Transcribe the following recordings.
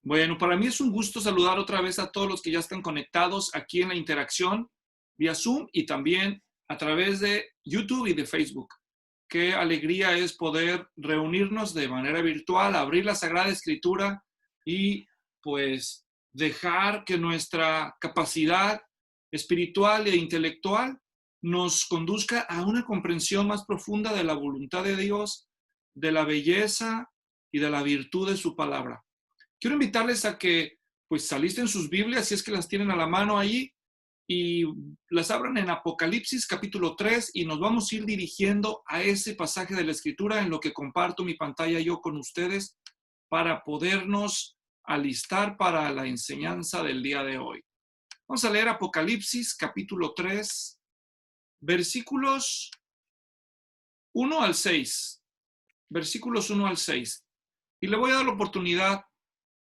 Bueno, para mí es un gusto saludar otra vez a todos los que ya están conectados aquí en la interacción vía Zoom y también a través de YouTube y de Facebook. Qué alegría es poder reunirnos de manera virtual, abrir la Sagrada Escritura y pues dejar que nuestra capacidad espiritual e intelectual nos conduzca a una comprensión más profunda de la voluntad de Dios, de la belleza y de la virtud de su palabra. Quiero invitarles a que pues alisten sus Biblias, si es que las tienen a la mano ahí, y las abran en Apocalipsis capítulo 3 y nos vamos a ir dirigiendo a ese pasaje de la Escritura en lo que comparto mi pantalla yo con ustedes para podernos alistar para la enseñanza del día de hoy. Vamos a leer Apocalipsis capítulo 3, versículos 1 al 6. Versículos 1 al 6. Y le voy a dar la oportunidad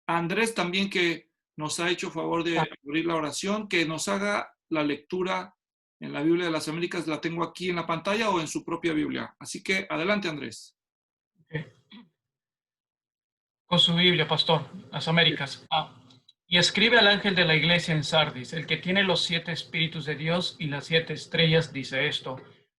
a Andrés también, que nos ha hecho favor de abrir la oración, que nos haga la lectura en la Biblia de las Américas. La tengo aquí en la pantalla o en su propia Biblia. Así que adelante, Andrés. Okay. Con su Biblia, pastor, las Américas. Y escribe al ángel de la iglesia en Sardis, el que tiene los 7 espíritus de Dios y las 7 estrellas, dice esto: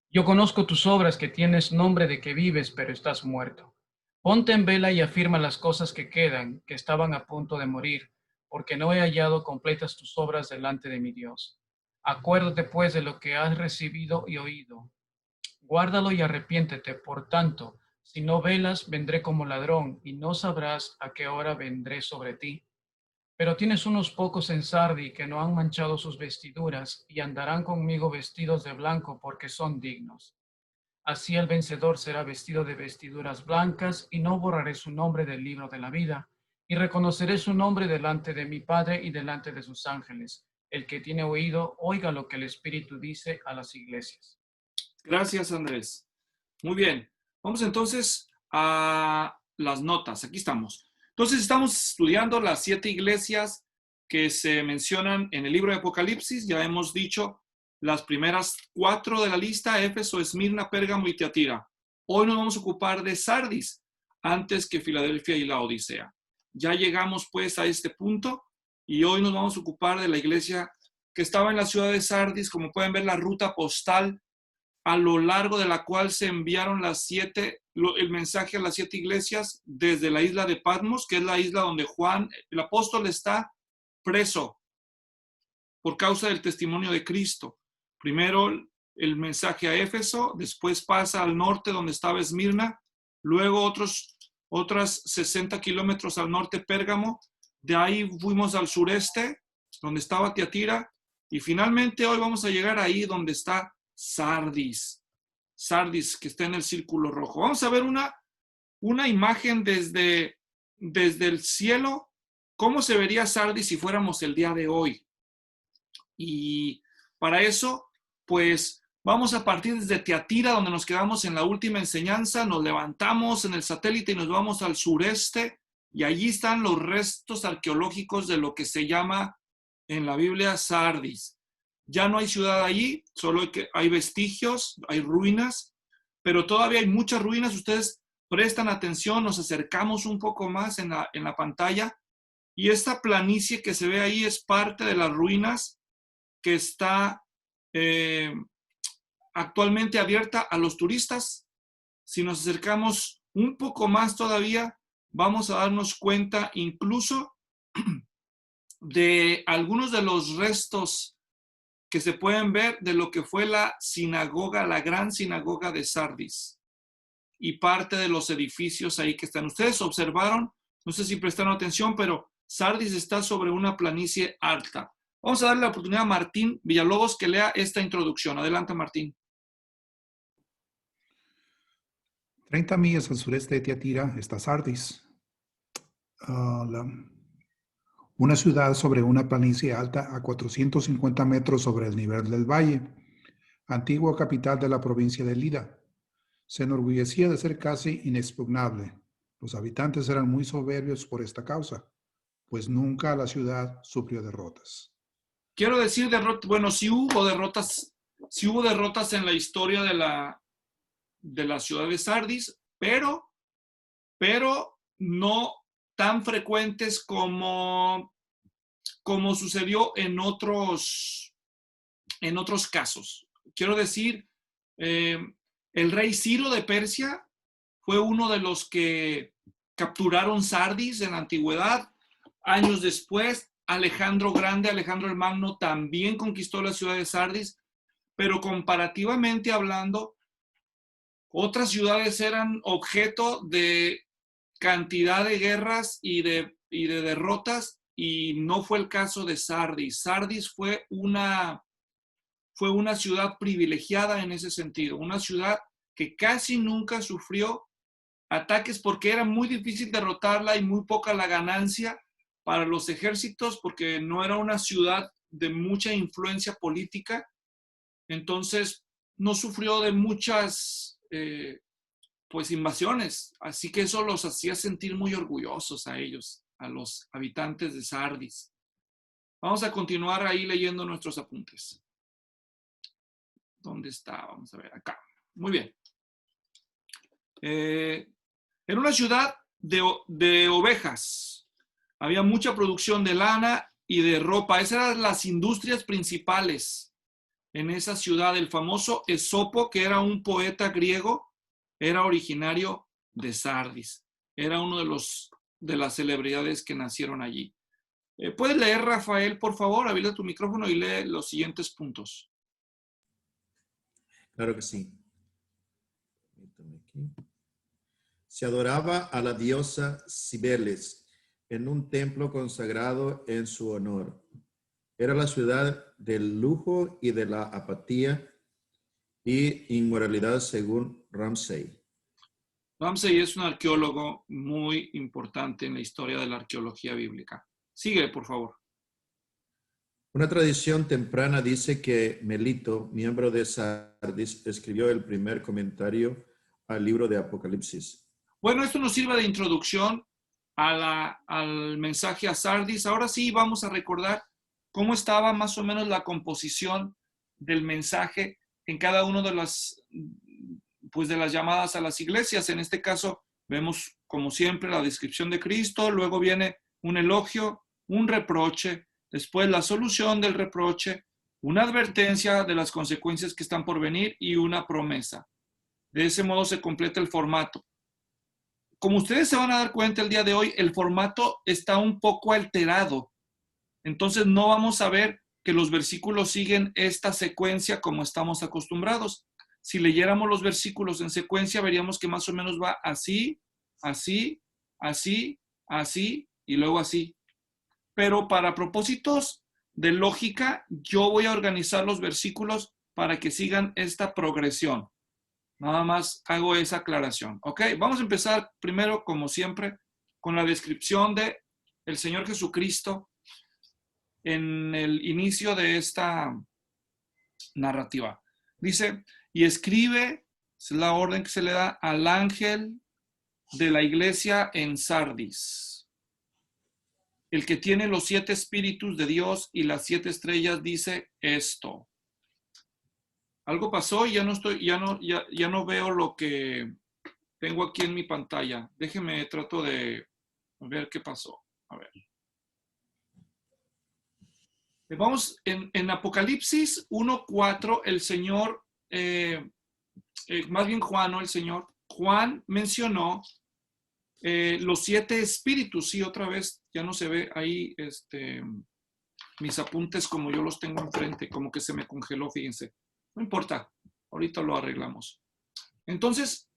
yo conozco tus obras, que tienes nombre de que vives, pero estás muerto. Ponte en vela y afirma las cosas que quedan, que estaban a punto de morir, porque no he hallado completas tus obras delante de mi Dios. Acuérdate pues de lo que has recibido y oído. Guárdalo y arrepiéntete. Por tanto, si no velas, vendré como ladrón, y no sabrás a qué hora vendré sobre ti. Pero tienes unos pocos en Sardi que no han manchado sus vestiduras, y andarán conmigo vestidos de blanco, porque son dignos. Así el vencedor será vestido de vestiduras blancas, y no borraré su nombre del libro de la vida, y reconoceré su nombre delante de mi Padre y delante de sus ángeles. El que tiene oído, oiga lo que el Espíritu dice a las iglesias. Gracias, Andrés. Muy bien. Vamos entonces a las notas. Aquí estamos. Entonces estamos estudiando las 7 iglesias que se mencionan en el libro de Apocalipsis. Ya hemos dicho las primeras 4 de la lista: Éfeso, Esmirna, Pérgamo y Tiatira. Hoy nos vamos a ocupar de Sardis, antes que Filadelfia y la Odisea. Ya llegamos pues a este punto y hoy nos vamos a ocupar de la iglesia que estaba en la ciudad de Sardis. Como pueden ver, la ruta postal a lo largo de la cual se enviaron el mensaje a las 7 iglesias desde la isla de Patmos, que es la isla donde Juan, el apóstol, está preso por causa del testimonio de Cristo. Primero el mensaje a Éfeso, después pasa al norte donde estaba Esmirna, luego otras 60 kilómetros al norte Pérgamo, de ahí fuimos al sureste donde estaba Tiatira, y finalmente hoy vamos a llegar ahí donde está Sardis, que está en el círculo rojo. Vamos a ver una imagen desde el cielo, cómo se vería Sardis si fuéramos el día de hoy. Y para eso, pues vamos a partir desde Tiatira, donde nos quedamos en la última enseñanza, nos levantamos en el satélite y nos vamos al sureste, y allí están los restos arqueológicos de lo que se llama en la Biblia Sardis. Ya no hay ciudad allí, solo hay vestigios, hay ruinas, pero todavía hay muchas ruinas. Ustedes prestan atención, nos acercamos un poco más en la pantalla, y esta planicie que se ve ahí es parte de las ruinas que está actualmente abierta a los turistas. Si nos acercamos un poco más todavía, vamos a darnos cuenta incluso de algunos de los restos que se pueden ver de lo que fue la sinagoga, la gran sinagoga de Sardis, y parte de los edificios ahí que están. Ustedes observaron, no sé si prestaron atención, pero Sardis está sobre una planicie alta. Vamos a darle la oportunidad a Martín Villalobos que lea esta introducción. Adelante, Martín. 30 millas al sureste de Tiatira está Sardis, una ciudad sobre una planicie alta a 450 metros sobre el nivel del valle, antigua capital de la provincia de Lida. Se enorgullecía de ser casi inexpugnable. Los habitantes eran muy soberbios por esta causa, pues nunca la ciudad sufrió derrotas. Quiero decir bueno, sí hubo derrotas en la historia de la ciudad de Sardis, pero no tan frecuentes como sucedió en otros casos. Quiero decir, el rey Ciro de Persia fue uno de los que capturaron Sardis en la antigüedad. Años después, Alejandro Grande, Alejandro el Magno, también conquistó la ciudad de Sardis, pero comparativamente hablando, otras ciudades eran objeto de cantidad de guerras y de derrotas, y no fue el caso de Sardis. Sardis fue una ciudad privilegiada en ese sentido, una ciudad que casi nunca sufrió ataques porque era muy difícil derrotarla y muy poca la ganancia para los ejércitos, porque no era una ciudad de mucha influencia política. Entonces no sufrió de muchas pues invasiones, así que eso los hacía sentir muy orgullosos a ellos, a los habitantes de Sardis. Vamos a continuar ahí leyendo nuestros apuntes. ¿Dónde está? Vamos a ver, acá. Muy bien. Era una ciudad de ovejas. Había mucha producción de lana y de ropa. Esas eran las industrias principales en esa ciudad. El famoso Esopo, que era un poeta griego, era originario de Sardis. Era uno de las celebridades que nacieron allí. ¿Puedes leer, Rafael, por favor? Habilita tu micrófono y lee los siguientes puntos. Claro que sí. Se adoraba a la diosa Cibeles en un templo consagrado en su honor. Era la ciudad del lujo y de la apatía y inmoralidad según Ramsay. Ramsay es un arqueólogo muy importante en la historia de la arqueología bíblica. Sigue, por favor. Una tradición temprana dice que Melito, miembro de Sardis, escribió el primer comentario al libro de Apocalipsis. Bueno, esto nos sirve de introducción al mensaje a Sardis. Ahora sí vamos a recordar cómo estaba más o menos la composición del mensaje en cada una de las llamadas a las iglesias. En este caso vemos, como siempre, la descripción de Cristo, luego viene un elogio, un reproche, después la solución del reproche, una advertencia de las consecuencias que están por venir y una promesa. De ese modo se completa el formato. Como ustedes se van a dar cuenta el día de hoy, el formato está un poco alterado. Entonces no vamos a ver que los versículos siguen esta secuencia como estamos acostumbrados. Si leyéramos los versículos en secuencia, veríamos que más o menos va así, así, así, así y luego así. Pero para propósitos de lógica, yo voy a organizar los versículos para que sigan esta progresión. Nada más hago esa aclaración. ¿Ok? Vamos a empezar primero, como siempre, con la descripción de el Señor Jesucristo en el inicio de esta narrativa. Dice, y escribe, es la orden que se le da al ángel de la iglesia en Sardis. El que tiene los 7 espíritus de Dios y las 7 estrellas dice esto. Algo pasó y ya no veo lo que tengo aquí en mi pantalla. Déjeme, trato de ver qué pasó. A ver. Vamos, en Apocalipsis 1:4, el Señor, más bien Juan, no el Señor, Juan mencionó los 7 espíritus. Sí, otra vez ya no se ve ahí mis apuntes como yo los tengo enfrente, como que se me congeló, fíjense. No importa, ahorita lo arreglamos. Entonces,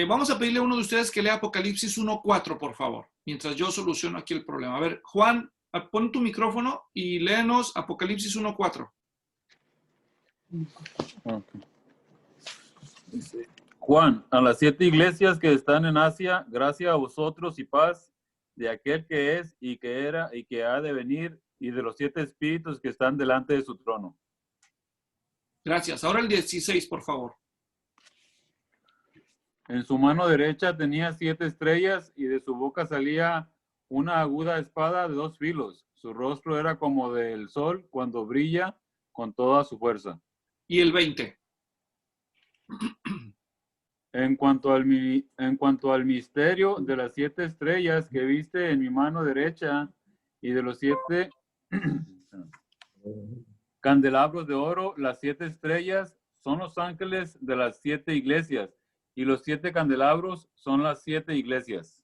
vamos a pedirle a uno de ustedes que lea Apocalipsis 1:4, por favor, mientras yo soluciono aquí el problema. A ver, Juan, pon tu micrófono y léenos Apocalipsis 1:4. Okay. Juan, a las 7 iglesias que están en Asia, gracia a vosotros y paz de aquel que es y que era y que ha de venir, y de los 7 espíritus que están delante de su trono. Gracias. Ahora el 16, por favor. En su mano derecha tenía 7 estrellas y de su boca salía una aguda espada de 2 filos. Su rostro era como del sol cuando brilla con toda su fuerza. Y el 20. En cuanto al misterio de las 7 estrellas que viste en mi mano derecha y de los 7 candelabros de oro, las 7 estrellas son los ángeles de las 7 iglesias y los 7 candelabros son las 7 iglesias.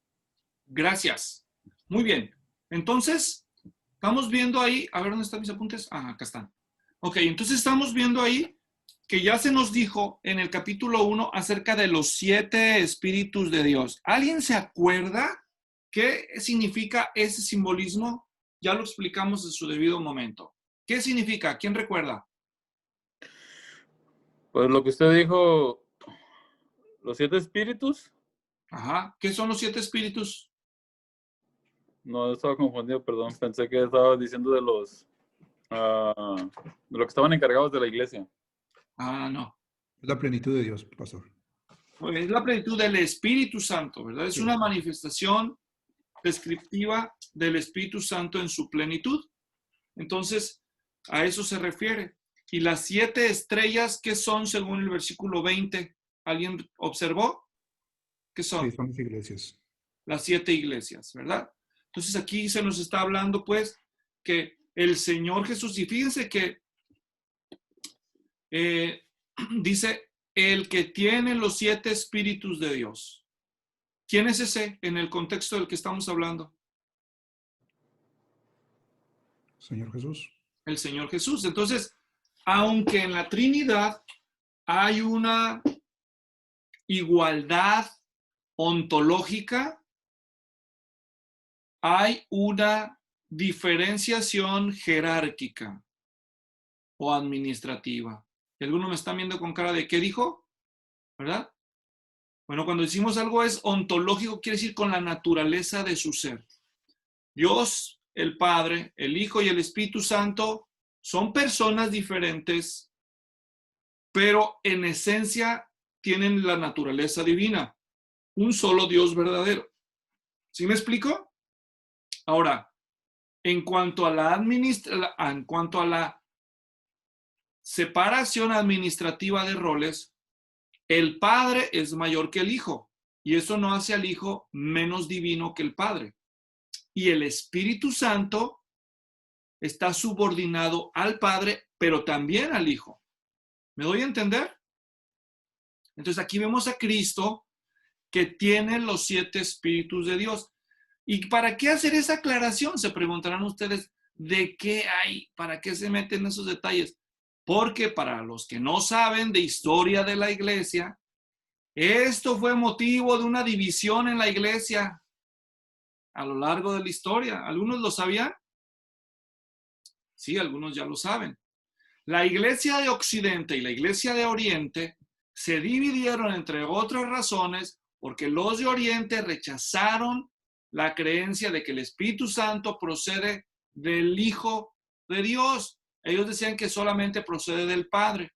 Gracias. Muy bien. Entonces, estamos viendo ahí, a ver dónde están mis apuntes. Ah, acá están. Ok, entonces estamos viendo ahí que ya se nos dijo en el capítulo 1 acerca de los 7 espíritus de Dios. ¿Alguien se acuerda qué significa ese simbolismo? Ya lo explicamos en su debido momento. ¿Qué significa? ¿Quién recuerda? Pues lo que usted dijo, los 7 espíritus. Ajá. ¿Qué son los 7 espíritus? No, estaba confundido, perdón. Pensé que estaba diciendo de los de lo que estaban encargados de la iglesia. Ah, no. Es la plenitud de Dios, pastor. Pues es la plenitud del Espíritu Santo, ¿verdad? Es Sí. una manifestación descriptiva del Espíritu Santo en su plenitud. Entonces, a eso se refiere. Y las 7 estrellas, ¿qué son según el versículo 20? ¿Alguien observó? ¿Qué son? Sí, son las iglesias. Las 7 iglesias, ¿verdad? Entonces aquí se nos está hablando, pues, que el Señor Jesús, y fíjense que dice, el que tiene los 7 espíritus de Dios. ¿Quién es ese en el contexto del que estamos hablando? Señor Jesús. El Señor Jesús. Entonces, aunque en la Trinidad hay una igualdad ontológica, hay una diferenciación jerárquica o administrativa. ¿Y alguno me está viendo con cara de qué dijo? ¿Verdad? Bueno, cuando decimos algo es ontológico, quiere decir con la naturaleza de su ser. Dios, el Padre, el Hijo y el Espíritu Santo son personas diferentes, pero en esencia tienen la naturaleza divina. Un solo Dios verdadero. ¿Sí me explico? Ahora, en cuanto a la separación administrativa de roles, el Padre es mayor que el Hijo, y eso no hace al Hijo menos divino que el Padre. Y el Espíritu Santo está subordinado al Padre, pero también al Hijo. ¿Me doy a entender? Entonces aquí vemos a Cristo que tiene los 7 espíritus de Dios. ¿Y para qué hacer esa aclaración? Se preguntarán ustedes, ¿de qué hay? ¿Para qué se meten esos detalles? Porque para los que no saben de historia de la iglesia, esto fue motivo de una división en la iglesia a lo largo de la historia. ¿Algunos lo sabían? Sí, algunos ya lo saben. La iglesia de Occidente y la iglesia de Oriente se dividieron, entre otras razones, porque los de Oriente rechazaron la creencia de que el Espíritu Santo procede del Hijo de Dios. Ellos decían que solamente procede del Padre,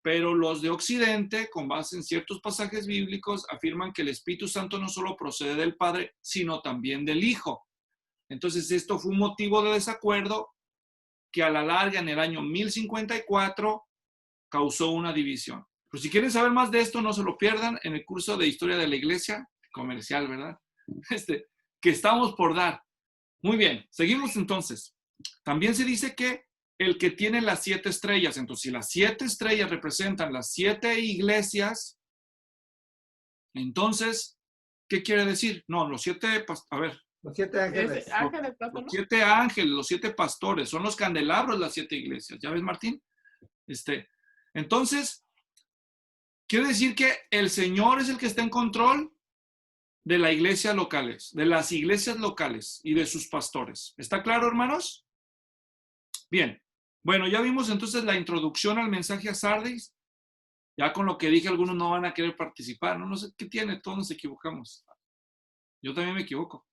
pero los de Occidente, con base en ciertos pasajes bíblicos, afirman que el Espíritu Santo no solo procede del Padre, sino también del Hijo. Entonces, esto fue un motivo de desacuerdo que a la larga, en el año 1054, causó una división. Pero si quieren saber más de esto, no se lo pierdan en el curso de Historia de la Iglesia, comercial, ¿verdad? Que estamos por dar. Muy bien, seguimos entonces. También se dice que el que tiene las 7 estrellas, entonces si las 7 estrellas representan las 7 iglesias, entonces, ¿qué quiere decir? No, los 7, a ver. Los 7 ángeles. Ángeles, Los 7 ángeles, los 7 pastores, son los candelabros las 7 iglesias. ¿Ya ves, Martín? Entonces, quiere decir que el Señor es el que está en control de las iglesias locales y de sus pastores. ¿Está claro, hermanos? Bien. Bueno, ya vimos entonces la introducción al mensaje a Sardis. Ya con lo que dije, algunos no van a querer participar. No sé qué tiene, todos nos equivocamos. Yo también me equivoco.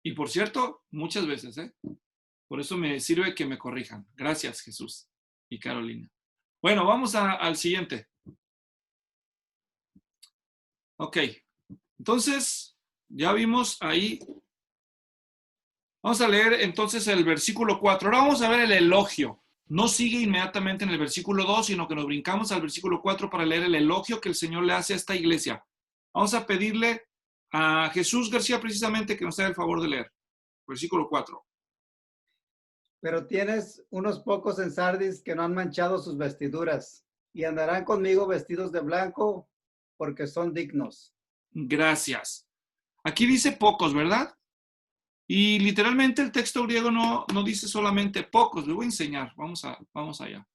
Y por cierto, muchas veces, Por eso me sirve que me corrijan. Gracias, Jesús y Carolina. Bueno, vamos al siguiente. Ok. Entonces, ya vimos ahí. Vamos a leer entonces el versículo 4. Ahora vamos a ver el elogio. no sigue inmediatamente en el versículo 2, sino que nos brincamos al versículo 4 para leer el elogio que el Señor le hace a esta iglesia. Vamos a pedirle a Jesús García precisamente que nos haga el favor de leer. Versículo 4. Pero tienes unos pocos en Sardis que no han manchado sus vestiduras y andarán conmigo vestidos de blanco porque son dignos. Gracias. Aquí dice pocos, ¿verdad? Y literalmente el texto griego no dice solamente pocos. Le voy a enseñar. Vamos allá.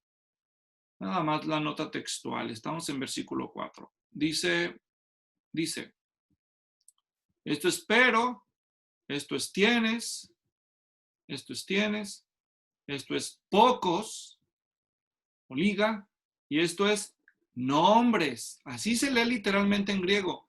Nada más la nota textual. Estamos en versículo 4. Dice, esto es pero, esto es tienes, esto es tienes, esto es pocos, o liga, y esto es nombres. Así se lee literalmente en griego.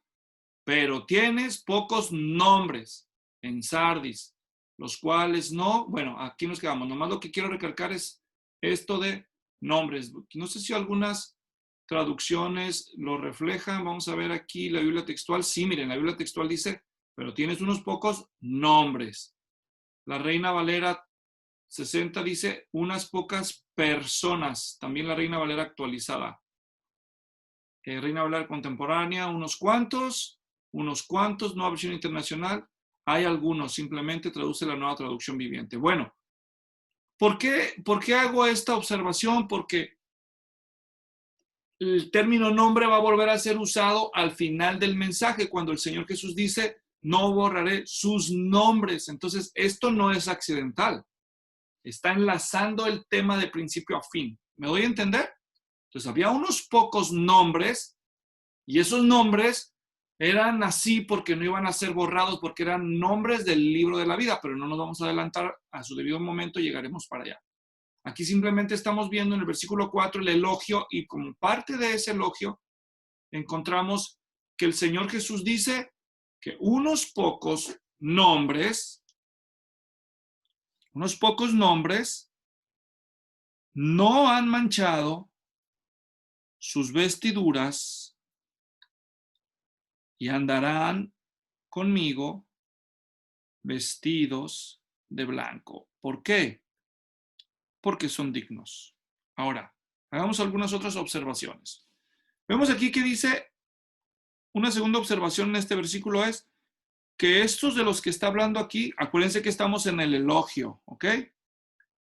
Pero tienes pocos nombres en Sardis, los cuales no, bueno, aquí nos quedamos. Nomás lo que quiero recalcar es esto de nombres. No sé si algunas traducciones lo reflejan. Vamos a ver aquí la Biblia textual. Sí, miren, la Biblia textual dice, pero tienes unos pocos nombres. La Reina Valera 60 dice, unas pocas personas. También la Reina Valera actualizada. Reina Valera contemporánea, unos cuantos, nueva versión internacional. Hay algunos, simplemente traduce la nueva traducción viviente. Bueno, ¿por qué hago esta observación? Porque el término nombre va a volver a ser usado al final del mensaje, cuando el Señor Jesús dice, no borraré sus nombres. Entonces, esto no es accidental. Está enlazando el tema de principio a fin. ¿Me doy a entender? Entonces, había unos pocos nombres y esos nombres eran así porque no iban a ser borrados, porque eran nombres del libro de la vida, pero no nos vamos a adelantar, a su debido momento llegaremos para allá. Aquí simplemente estamos viendo en el versículo 4 el elogio, y como parte de ese elogio encontramos que el Señor Jesús dice que unos pocos nombres no han manchado sus vestiduras y andarán conmigo vestidos de blanco. ¿Por qué? Porque son dignos. Ahora, hagamos algunas otras observaciones. Vemos aquí que dice, una segunda observación en este versículo es que estos de los que está hablando aquí, acuérdense que estamos en el elogio, ¿ok?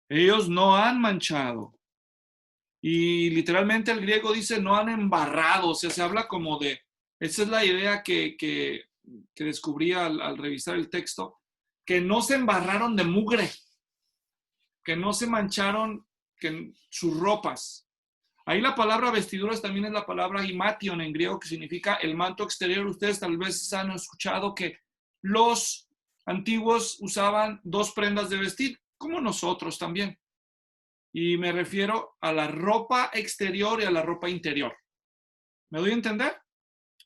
Ellos no han manchado. Y literalmente el griego dice no han embarrado, o sea, se habla como de, esa es la idea que descubrí al revisar el texto, que no se embarraron de mugre, que no se mancharon sus ropas. Ahí la palabra vestiduras también es la palabra himation en griego, que significa el manto exterior. Ustedes tal vez han escuchado que los antiguos usaban 2 prendas de vestir, como nosotros también. Y me refiero a la ropa exterior y a la ropa interior. ¿Me doy a entender?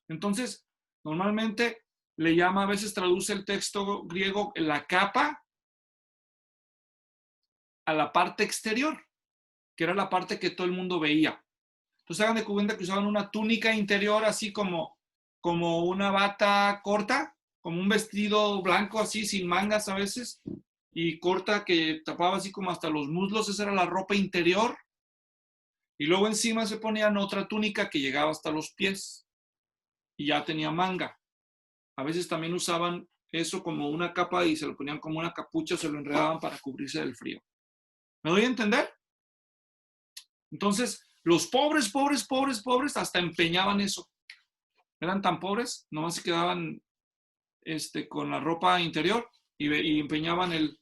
Entonces, normalmente le llama, a veces traduce el texto griego la capa a la parte exterior, que era la parte que todo el mundo veía. Entonces hagan de cuenta que usaban una túnica interior así como una bata corta, como un vestido blanco así sin mangas a veces, y corta que tapaba así como hasta los muslos. Esa era la ropa interior. Y luego encima se ponían otra túnica que llegaba hasta los pies y ya tenía manga. A veces también usaban eso como una capa y se lo ponían como una capucha, se lo enredaban para cubrirse del frío. ¿Me doy a entender? Entonces, los pobres hasta empeñaban eso. Eran tan pobres, nomás se quedaban con la ropa interior y empeñaban el...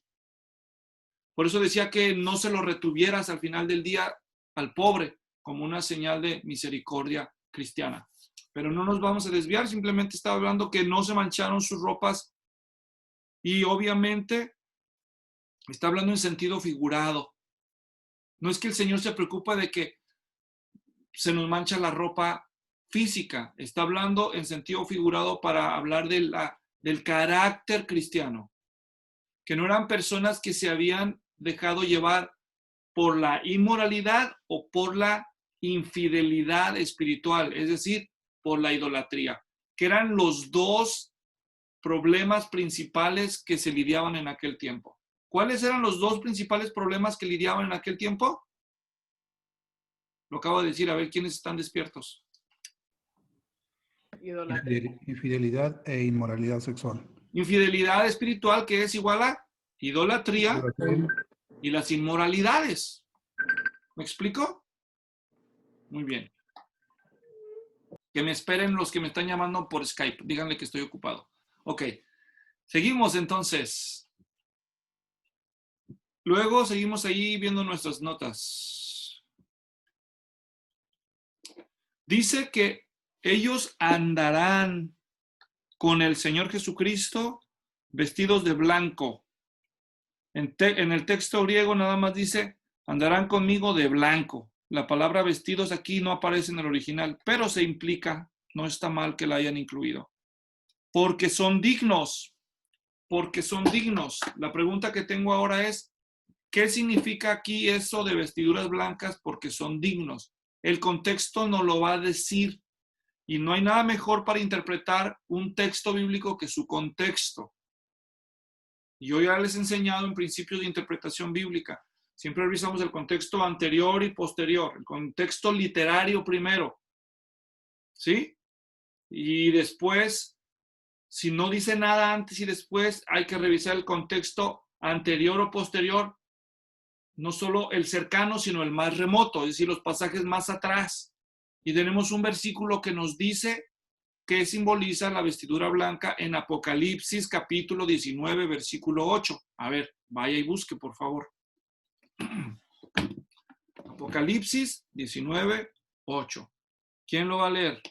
Por eso decía que no se lo retuvieras al final del día al pobre, como una señal de misericordia cristiana. Pero no nos vamos a desviar, simplemente estaba hablando que no se mancharon sus ropas y obviamente está hablando en sentido figurado. No es que el Señor se preocupa de que se nos mancha la ropa física, está hablando en sentido figurado para hablar del carácter cristiano, que no eran personas que se habían dejado llevar por la inmoralidad o por la infidelidad espiritual, es decir, por la idolatría, que eran los 2 problemas principales que se lidiaban en aquel tiempo. ¿Cuáles eran los 2 principales problemas que lidiaban en aquel tiempo? Lo acabo de decir, a ver quiénes están despiertos. Infidelidad e inmoralidad sexual. Infidelidad espiritual, que es igual a idolatría y las inmoralidades. ¿Me explico? Muy bien. Que me esperen los que me están llamando por Skype. Díganle que estoy ocupado. Ok. Seguimos entonces. Luego seguimos ahí viendo nuestras notas. Dice que ellos andarán con el Señor Jesucristo vestidos de blanco. En el texto griego nada más dice, andarán conmigo de blanco. La palabra vestidos aquí no aparece en el original, pero se implica, no está mal que la hayan incluido. Porque son dignos. Porque son dignos. La pregunta que tengo ahora es, ¿qué significa aquí eso de vestiduras blancas? Porque son dignos. El contexto nos lo va a decir. Y no hay nada mejor para interpretar un texto bíblico que su contexto. Yo ya les he enseñado en principios de interpretación bíblica. Siempre revisamos el contexto anterior y posterior, el contexto literario primero. ¿Sí? Y después, si no dice nada antes y después, hay que revisar el contexto anterior o posterior. No solo el cercano, sino el más remoto, es decir, los pasajes más atrás. Y tenemos un versículo que nos dice que simboliza la vestidura blanca en Apocalipsis capítulo 19, versículo 8. A ver, vaya y busque, por favor. Apocalipsis 19, 8. ¿Quién lo va a leer?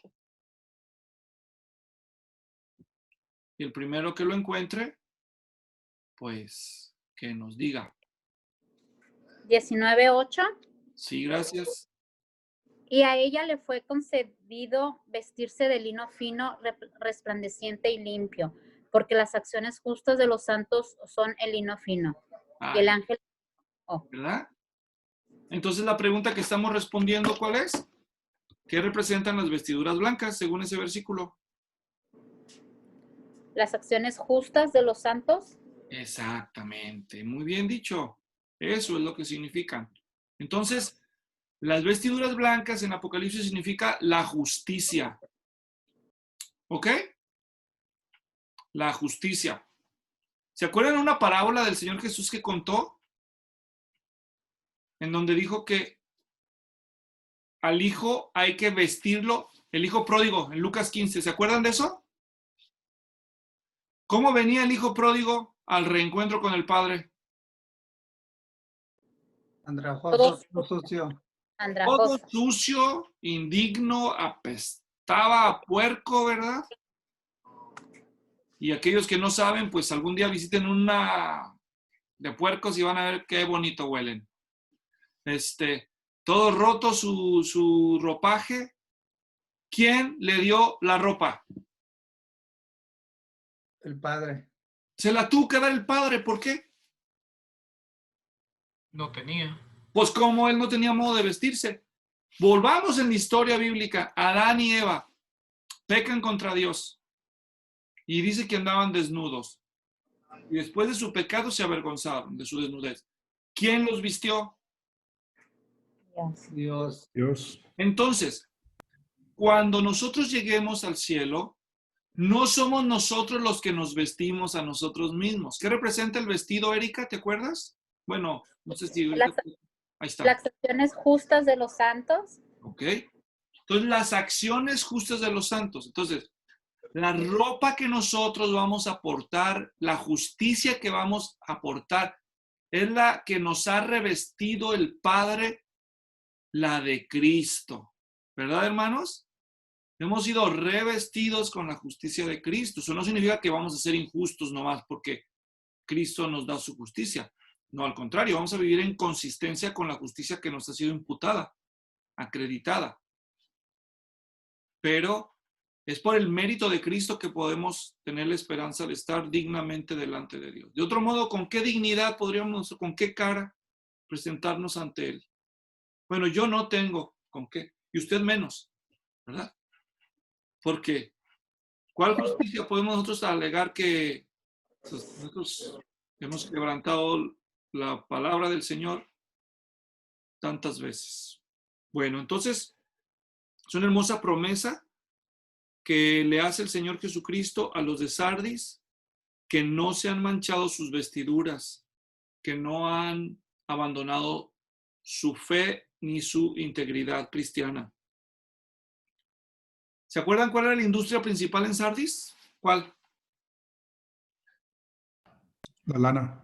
Y el primero que lo encuentre, pues, que nos diga. 19:8. Sí, gracias. Y a ella le fue concedido vestirse de lino fino, resplandeciente y limpio, porque las acciones justas de los santos son el lino fino. Y el ángel... ¿Verdad? Entonces la pregunta que estamos respondiendo, ¿cuál es? ¿Qué representan las vestiduras blancas según ese versículo? Las acciones justas de los santos. Exactamente, muy bien dicho. Eso es lo que significan. Entonces, las vestiduras blancas en Apocalipsis significa la justicia. ¿Ok? La justicia. ¿Se acuerdan de una parábola del Señor Jesús que contó? En donde dijo que al hijo hay que vestirlo, el hijo pródigo, en Lucas 15. ¿Se acuerdan de eso? ¿Cómo venía el hijo pródigo al reencuentro con el padre? Andrajoso, sucio. Todo sucio, indigno, apestaba a puerco, ¿verdad? Y aquellos que no saben, pues algún día visiten una de puercos y van a ver qué bonito huelen. Todo roto su ropaje. ¿Quién le dio la ropa? El padre. Se la tuvo que dar el padre, ¿por qué? No tenía. Pues como él no tenía modo de vestirse. Volvamos en la historia bíblica. Adán y Eva pecan contra Dios. Y dice que andaban desnudos. Y después de su pecado se avergonzaron de su desnudez. ¿Quién los vistió? Dios. Entonces, cuando nosotros lleguemos al cielo, no somos nosotros los que nos vestimos a nosotros mismos. ¿Qué representa el vestido, Erika? ¿Te acuerdas? Bueno, no sé si... Ahí está. Las acciones justas de los santos. Ok. Entonces, las acciones justas de los santos. Entonces, la ropa que nosotros vamos a portar, la justicia que vamos a portar, es la que nos ha revestido el Padre, la de Cristo. ¿Verdad, hermanos? Hemos sido revestidos con la justicia de Cristo. Eso no significa que vamos a ser injustos nomás porque Cristo nos da su justicia. No, al contrario, vamos a vivir en consistencia con la justicia que nos ha sido imputada, acreditada. Pero es por el mérito de Cristo que podemos tener la esperanza de estar dignamente delante de Dios. De otro modo, ¿con qué dignidad podríamos, con qué cara presentarnos ante Él? Bueno, yo no tengo con qué, y usted menos, ¿verdad? Porque, ¿cuál justicia podemos nosotros alegar que nosotros hemos quebrantado la palabra del Señor tantas veces? Bueno, entonces, es una hermosa promesa que le hace el Señor Jesucristo a los de Sardis, que no se han manchado sus vestiduras, que no han abandonado su fe ni su integridad cristiana. ¿Se acuerdan cuál era la industria principal en Sardis? ¿Cuál? La lana.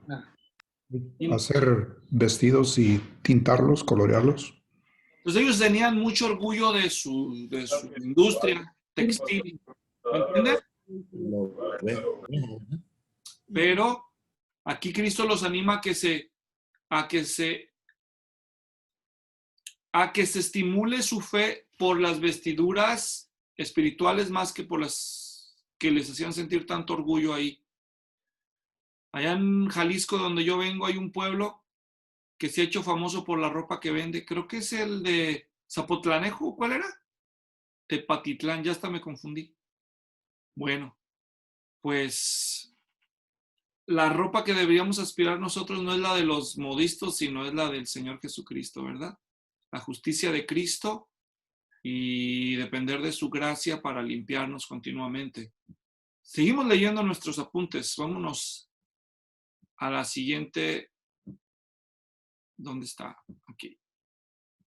Hacer vestidos y tintarlos, colorearlos. Entonces ellos tenían mucho orgullo de su industria textil, ¿me entiendes? Pero aquí Cristo los anima a que se estimule su fe por las vestiduras espirituales más que por las que les hacían sentir tanto orgullo ahí. Allá en Jalisco, donde yo vengo, hay un pueblo que se ha hecho famoso por la ropa que vende. Creo que es el de Zapotlanejo. ¿Cuál era? Tepatitlán, ya hasta me confundí. Bueno, pues la ropa que deberíamos aspirar nosotros no es la de los modistos, sino es la del Señor Jesucristo, ¿verdad? La justicia de Cristo y depender de su gracia para limpiarnos continuamente. Seguimos leyendo nuestros apuntes. Vámonos a la siguiente. ¿Dónde está? Aquí.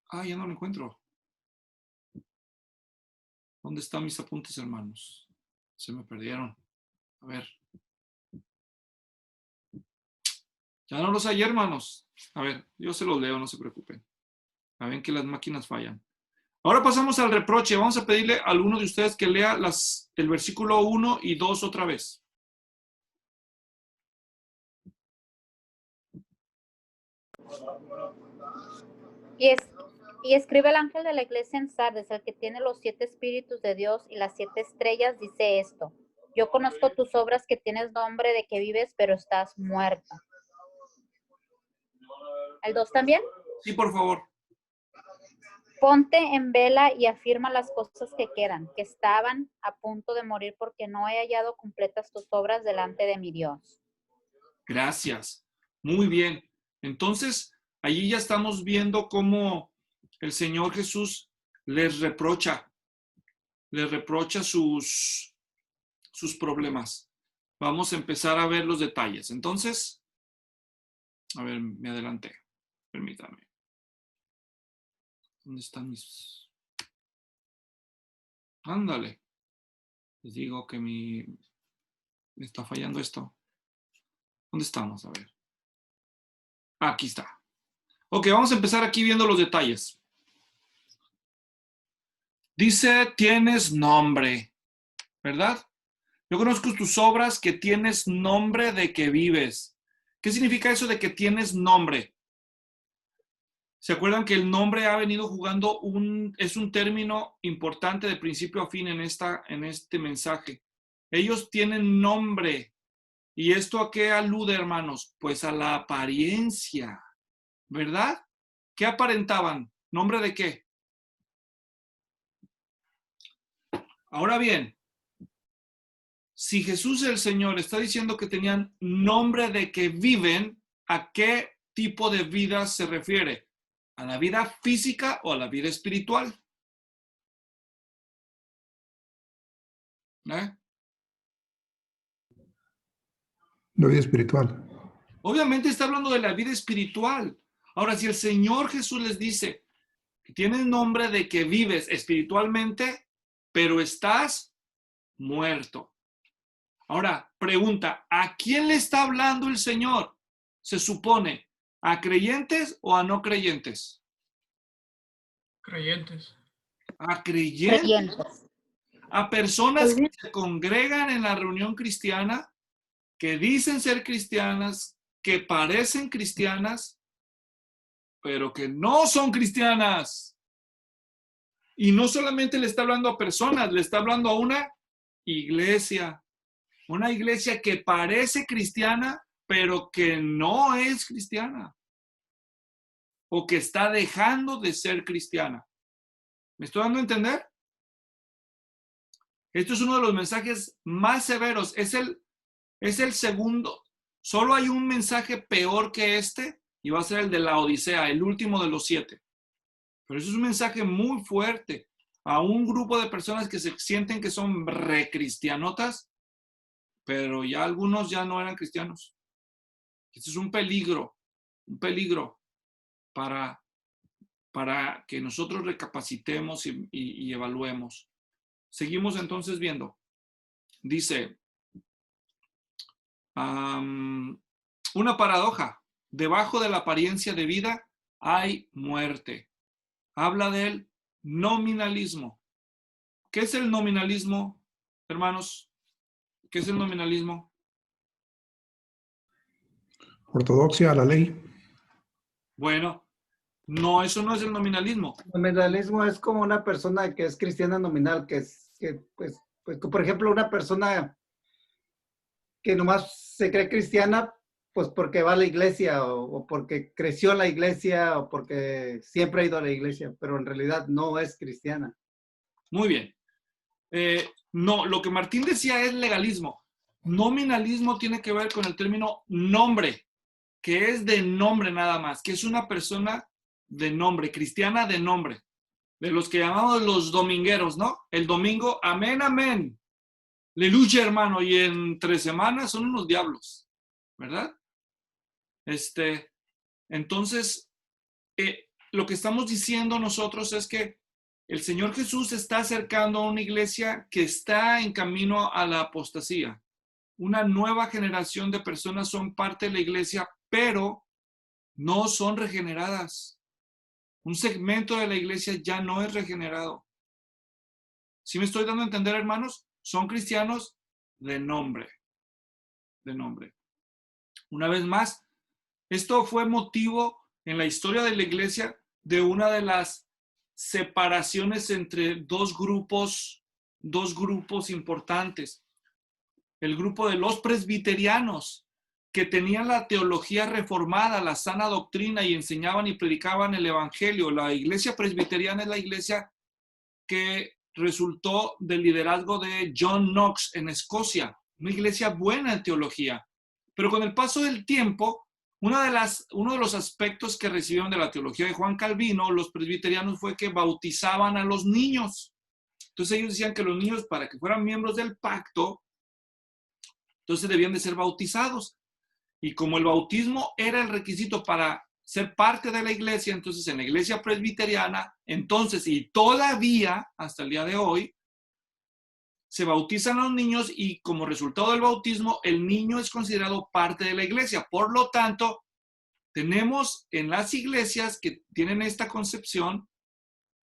Ah, ya no lo encuentro. ¿Dónde están mis apuntes, hermanos? Se me perdieron. A ver. Ya no los hay, hermanos. A ver, yo se los leo, no se preocupen. A ver que las máquinas fallan. Ahora pasamos al reproche. Vamos a pedirle a alguno de ustedes que lea el versículo 1 y 2 otra vez. Y escribe el ángel de la iglesia en Sardes, el que tiene los 7 espíritus de Dios y las 7 estrellas, dice esto: yo conozco tus obras, que tienes nombre de que vives, pero estás muerta. ¿El 2 también? Sí, por favor. Ponte en vela y afirma las cosas que quedan, que estaban a punto de morir, porque no he hallado completas tus obras delante de mi Dios. Gracias. Muy bien. Entonces, allí ya estamos viendo cómo el Señor Jesús les reprocha sus problemas. Vamos a empezar a ver los detalles. Entonces, a ver, me adelanté. Permítame. ¿Dónde están mis? Ándale. Les digo que me está fallando esto. ¿Dónde estamos? A ver. Aquí está. Ok, vamos a empezar aquí viendo los detalles. Dice, tienes nombre, ¿verdad? Yo conozco tus obras, que tienes nombre de que vives. ¿Qué significa eso de que tienes nombre? ¿Se acuerdan que el nombre ha venido jugando es un término importante de principio a fin en este mensaje? Ellos tienen nombre. ¿Y esto a qué alude, hermanos? Pues a la apariencia, ¿verdad? ¿Qué aparentaban? ¿Nombre de qué? Ahora bien, si Jesús el Señor está diciendo que tenían nombre de que viven, ¿a qué tipo de vida se refiere? ¿A la vida física o a la vida espiritual? La vida espiritual. Obviamente está hablando de la vida espiritual. Ahora, si el Señor Jesús les dice que tienes nombre de que vives espiritualmente, pero estás muerto. Ahora, pregunta, ¿a quién le está hablando el Señor? Se supone, ¿a creyentes o a no creyentes? Creyentes. A creyentes. A personas que se congregan en la reunión cristiana, que dicen ser cristianas, que parecen cristianas, pero que no son cristianas. Y no solamente le está hablando a personas, le está hablando a una iglesia. Una iglesia que parece cristiana, pero que no es cristiana. O que está dejando de ser cristiana. ¿Me estoy dando a entender? Esto es uno de los mensajes más severos. Es el segundo. Solo hay un mensaje peor que este, y va a ser el de la Odisea, el último de los 7. Pero eso es un mensaje muy fuerte a un grupo de personas que se sienten que son recristianotas, pero ya algunos ya no eran cristianos. Eso es un peligro para que nosotros recapacitemos y evaluemos. Seguimos entonces viendo. Dice, una paradoja. Debajo de la apariencia de vida hay muerte. Habla del nominalismo. ¿Qué es el nominalismo, hermanos? ¿Qué es el nominalismo? Ortodoxia a la ley. Bueno, no, eso no es el nominalismo. El nominalismo es como una persona que es cristiana nominal, pues, por ejemplo, una persona que nomás se cree cristiana, pues porque va a la iglesia o porque creció en la iglesia o porque siempre ha ido a la iglesia, pero en realidad no es cristiana. Muy bien. No, lo que Martín decía es legalismo. Nominalismo tiene que ver con el término nombre, que es de nombre nada más, que es una persona de nombre, cristiana de nombre, de los que llamamos los domingueros, ¿no? El domingo, amén, amén. Aleluya, hermano, y en 3 semanas son unos diablos, ¿verdad? Entonces, lo que estamos diciendo nosotros es que el Señor Jesús está acercando a una iglesia que está en camino a la apostasía. Una nueva generación de personas son parte de la iglesia, pero no son regeneradas. Un segmento de la iglesia ya no es regenerado. ¿Sí me estoy dando a entender, hermanos? Son cristianos de nombre. De nombre. Una vez más, esto fue motivo en la historia de la iglesia de una de las separaciones entre dos grupos importantes. El grupo de los presbiterianos, que tenían la teología reformada, la sana doctrina y enseñaban y predicaban el evangelio. La iglesia presbiteriana es la iglesia que resultó del liderazgo de John Knox en Escocia, una iglesia buena en teología. Pero con el paso del tiempo, uno de los aspectos que recibieron de la teología de Juan Calvino, los presbiterianos, fue que bautizaban a los niños. Entonces ellos decían que los niños, para que fueran miembros del pacto, entonces debían de ser bautizados. Y como el bautismo era el requisito para ser parte de la iglesia, entonces en la iglesia presbiteriana, entonces y todavía hasta el día de hoy, se bautizan a los niños y como resultado del bautismo, el niño es considerado parte de la iglesia. Por lo tanto, tenemos en las iglesias que tienen esta concepción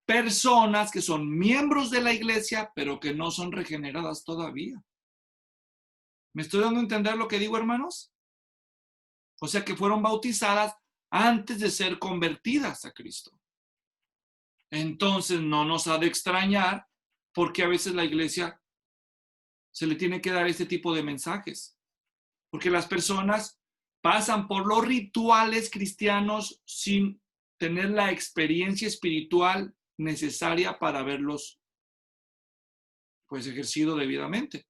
personas que son miembros de la iglesia, pero que no son regeneradas todavía. ¿Me estoy dando a entender lo que digo, hermanos? O sea, que fueron bautizadas antes de ser convertidas a Cristo. Entonces, no nos ha de extrañar porque a veces la iglesia se le tiene que dar este tipo de mensajes. Porque las personas pasan por los rituales cristianos sin tener la experiencia espiritual necesaria para haberlos pues ejercido debidamente.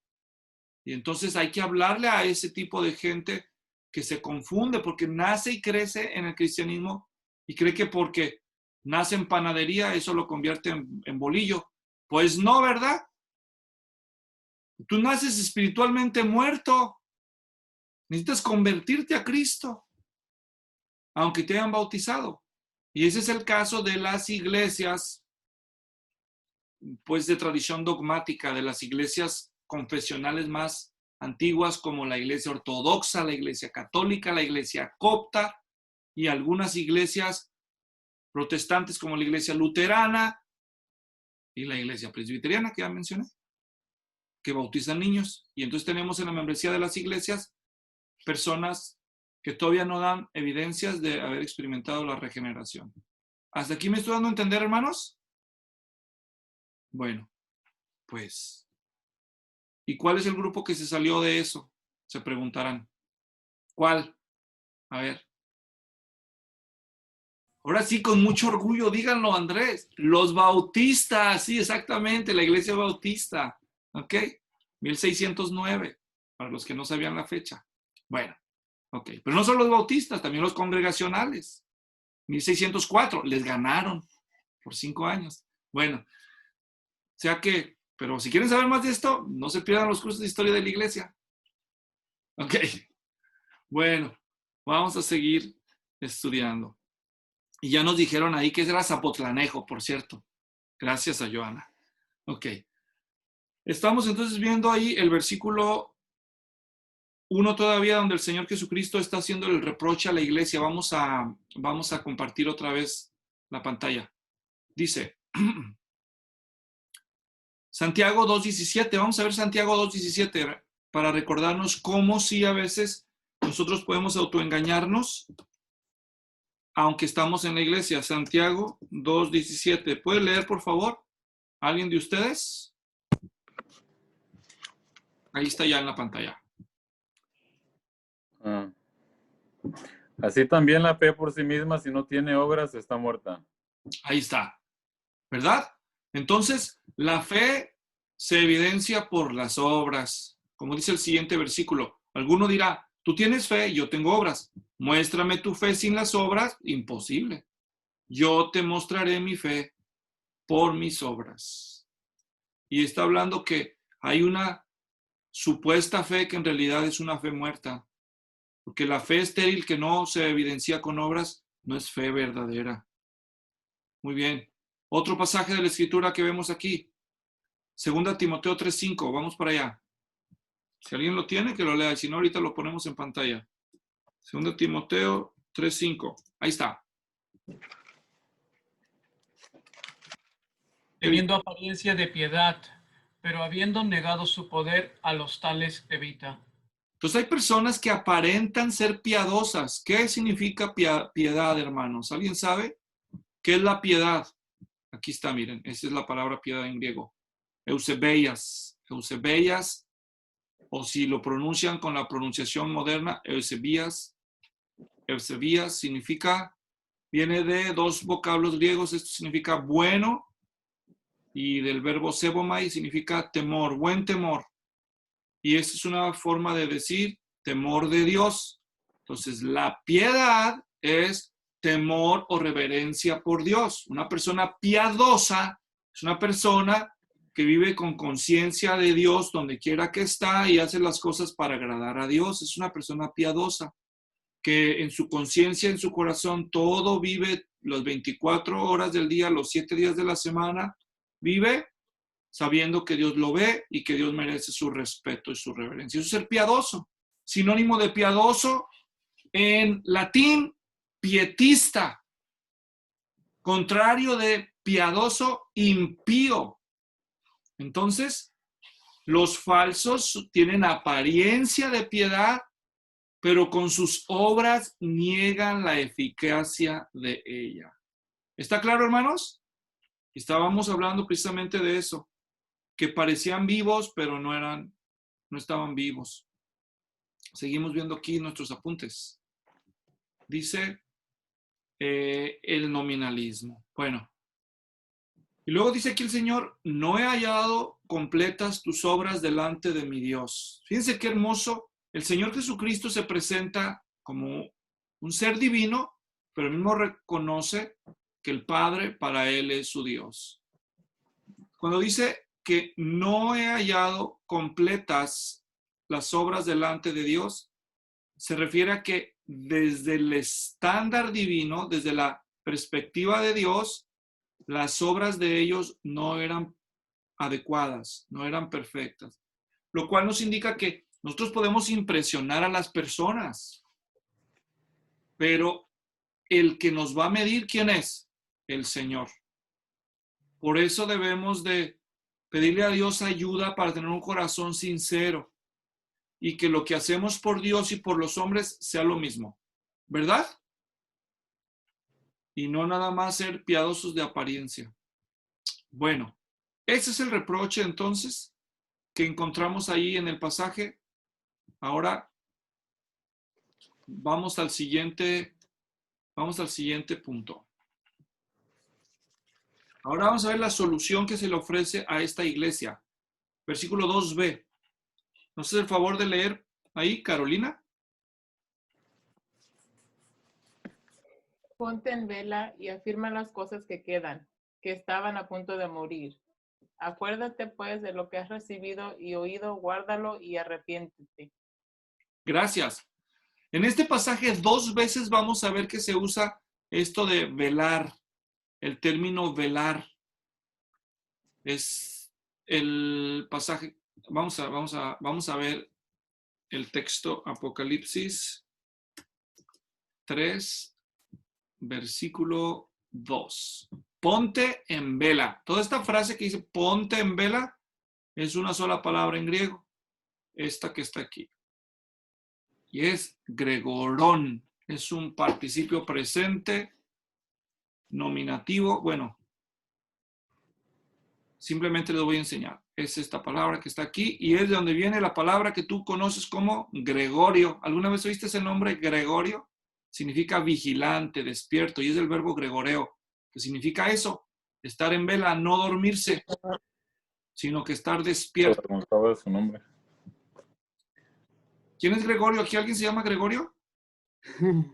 Y entonces hay que hablarle a ese tipo de gente que se confunde porque nace y crece en el cristianismo y cree que porque nace en panadería eso lo convierte en bolillo. Pues no, ¿verdad? Tú naces espiritualmente muerto. Necesitas convertirte a Cristo, aunque te hayan bautizado. Y ese es el caso de las iglesias, pues de tradición dogmática, de las iglesias confesionales más antiguas como la iglesia ortodoxa, la iglesia católica, la iglesia copta y algunas iglesias protestantes como la iglesia luterana y la iglesia presbiteriana que ya mencioné, que bautizan niños. Y entonces tenemos en la membresía de las iglesias personas que todavía no dan evidencias de haber experimentado la regeneración. ¿Hasta aquí me estoy dando a entender, hermanos? Bueno, pues, ¿y cuál es el grupo que se salió de eso? Se preguntarán. ¿Cuál? A ver. Ahora sí, con mucho orgullo, díganlo, Andrés. Los bautistas, sí, exactamente, la iglesia bautista. ¿Ok? 1609, para los que no sabían la fecha. Bueno, ok. Pero no solo los bautistas, también los congregacionales. 1604, les ganaron. por 5 años. Bueno, o sea que, pero si quieren saber más de esto, no se pierdan los cursos de historia de la iglesia. Ok, bueno, vamos a seguir estudiando. Y ya nos dijeron ahí que era Zapotlanejo, por cierto. Gracias a Joana. Ok. Estamos entonces viendo ahí el versículo 1 todavía, donde el Señor Jesucristo está haciendo el reproche a la iglesia. Vamos a compartir otra vez la pantalla. Dice, Santiago 2.17. Vamos a ver Santiago 2.17 para recordarnos cómo sí a veces nosotros podemos autoengañarnos aunque estamos en la iglesia. Santiago 2.17. ¿Puede leer, por favor? ¿Alguien de ustedes? Ahí está ya en la pantalla. Así también la fe por sí misma, si no tiene obras, está muerta. Ahí está. ¿Verdad? Entonces, la fe se evidencia por las obras. Como dice el siguiente versículo. Alguno dirá, tú tienes fe, yo tengo obras. Muéstrame tu fe sin las obras. Imposible. Yo te mostraré mi fe por mis obras. Y está hablando que hay una supuesta fe que en realidad es una fe muerta. Porque la fe estéril que no se evidencia con obras no es fe verdadera. Muy bien. Otro pasaje de la Escritura que vemos aquí. 2 Timoteo 3:5. Vamos para allá. Si alguien lo tiene, que lo lea. Si no, ahorita lo ponemos en pantalla. 2 Timoteo 3:5. Ahí está. Teniendo apariencia de piedad, pero habiendo negado su poder, a los tales evita. Entonces hay personas que aparentan ser piadosas. ¿Qué significa piedad, hermanos? ¿Alguien sabe? ¿Qué es la piedad? Aquí está, miren. Esa es la palabra piedad en griego. Eusebeias. Eusebeias, o si lo pronuncian con la pronunciación moderna, Eusebías. Eusebías significa, viene de 2 vocablos griegos. Esto significa bueno, y del verbo sebomai significa temor, buen temor. Y esa es una forma de decir temor de Dios. Entonces, la piedad es temor o reverencia por Dios. Una persona piadosa es una persona que vive con conciencia de Dios donde quiera que está y hace las cosas para agradar a Dios. Es una persona piadosa que en su conciencia, en su corazón, todo vive las 24 horas del día, los 7 días de la semana, vive sabiendo que Dios lo ve y que Dios merece su respeto y su reverencia. Eso es ser piadoso. Sinónimo de piadoso, en latín, pietista. Contrario de piadoso, impío. Entonces, los falsos tienen apariencia de piedad, pero con sus obras niegan la eficacia de ella. ¿Está claro, hermanos? Estábamos hablando precisamente de eso, que parecían vivos, pero no estaban vivos. Seguimos viendo aquí nuestros apuntes. Dice el nominalismo. Bueno, y luego dice aquí el Señor, no he hallado completas tus obras delante de mi Dios. Fíjense qué hermoso. El Señor Jesucristo se presenta como un ser divino, pero él mismo reconoce que el Padre para él es su Dios. Cuando dice que no he hallado completas las obras delante de Dios, se refiere a que desde el estándar divino, desde la perspectiva de Dios, las obras de ellos no eran adecuadas, no eran perfectas. Lo cual nos indica que nosotros podemos impresionar a las personas, pero el que nos va a medir, ¿quién es? El Señor. Por eso debemos de pedirle a Dios ayuda para tener un corazón sincero y que lo que hacemos por Dios y por los hombres sea lo mismo, ¿verdad? Y no nada más ser piadosos de apariencia. Bueno, ese es el reproche entonces que encontramos ahí en el pasaje. Ahora vamos al siguiente punto. Ahora vamos a ver la solución que se le ofrece a esta iglesia. Versículo 2b. ¿Nos hace el favor de leer ahí, Carolina? Ponte en vela y afirma las cosas que quedan, que estaban a punto de morir. Acuérdate pues de lo que has recibido y oído, guárdalo y arrepiéntete. Gracias. En este pasaje 2 veces vamos a ver que se usa esto de velar, el término velar. Es el pasaje, vamos a ver el texto, Apocalipsis 3, versículo 2. Ponte en vela. Toda esta frase que dice ponte en vela es una sola palabra en griego, esta que está aquí. Y es gregorón, es un participio presente, nominativo. Bueno, simplemente les voy a enseñar. Es esta palabra que está aquí y es de donde viene la palabra que tú conoces como Gregorio. ¿Alguna vez oíste ese nombre, Gregorio? Significa vigilante, despierto, y es del verbo gregoreo, que significa eso, estar en vela, no dormirse, sino que estar despierto. Su nombre. ¿Quién es Gregorio? ¿Aquí alguien se llama Gregorio?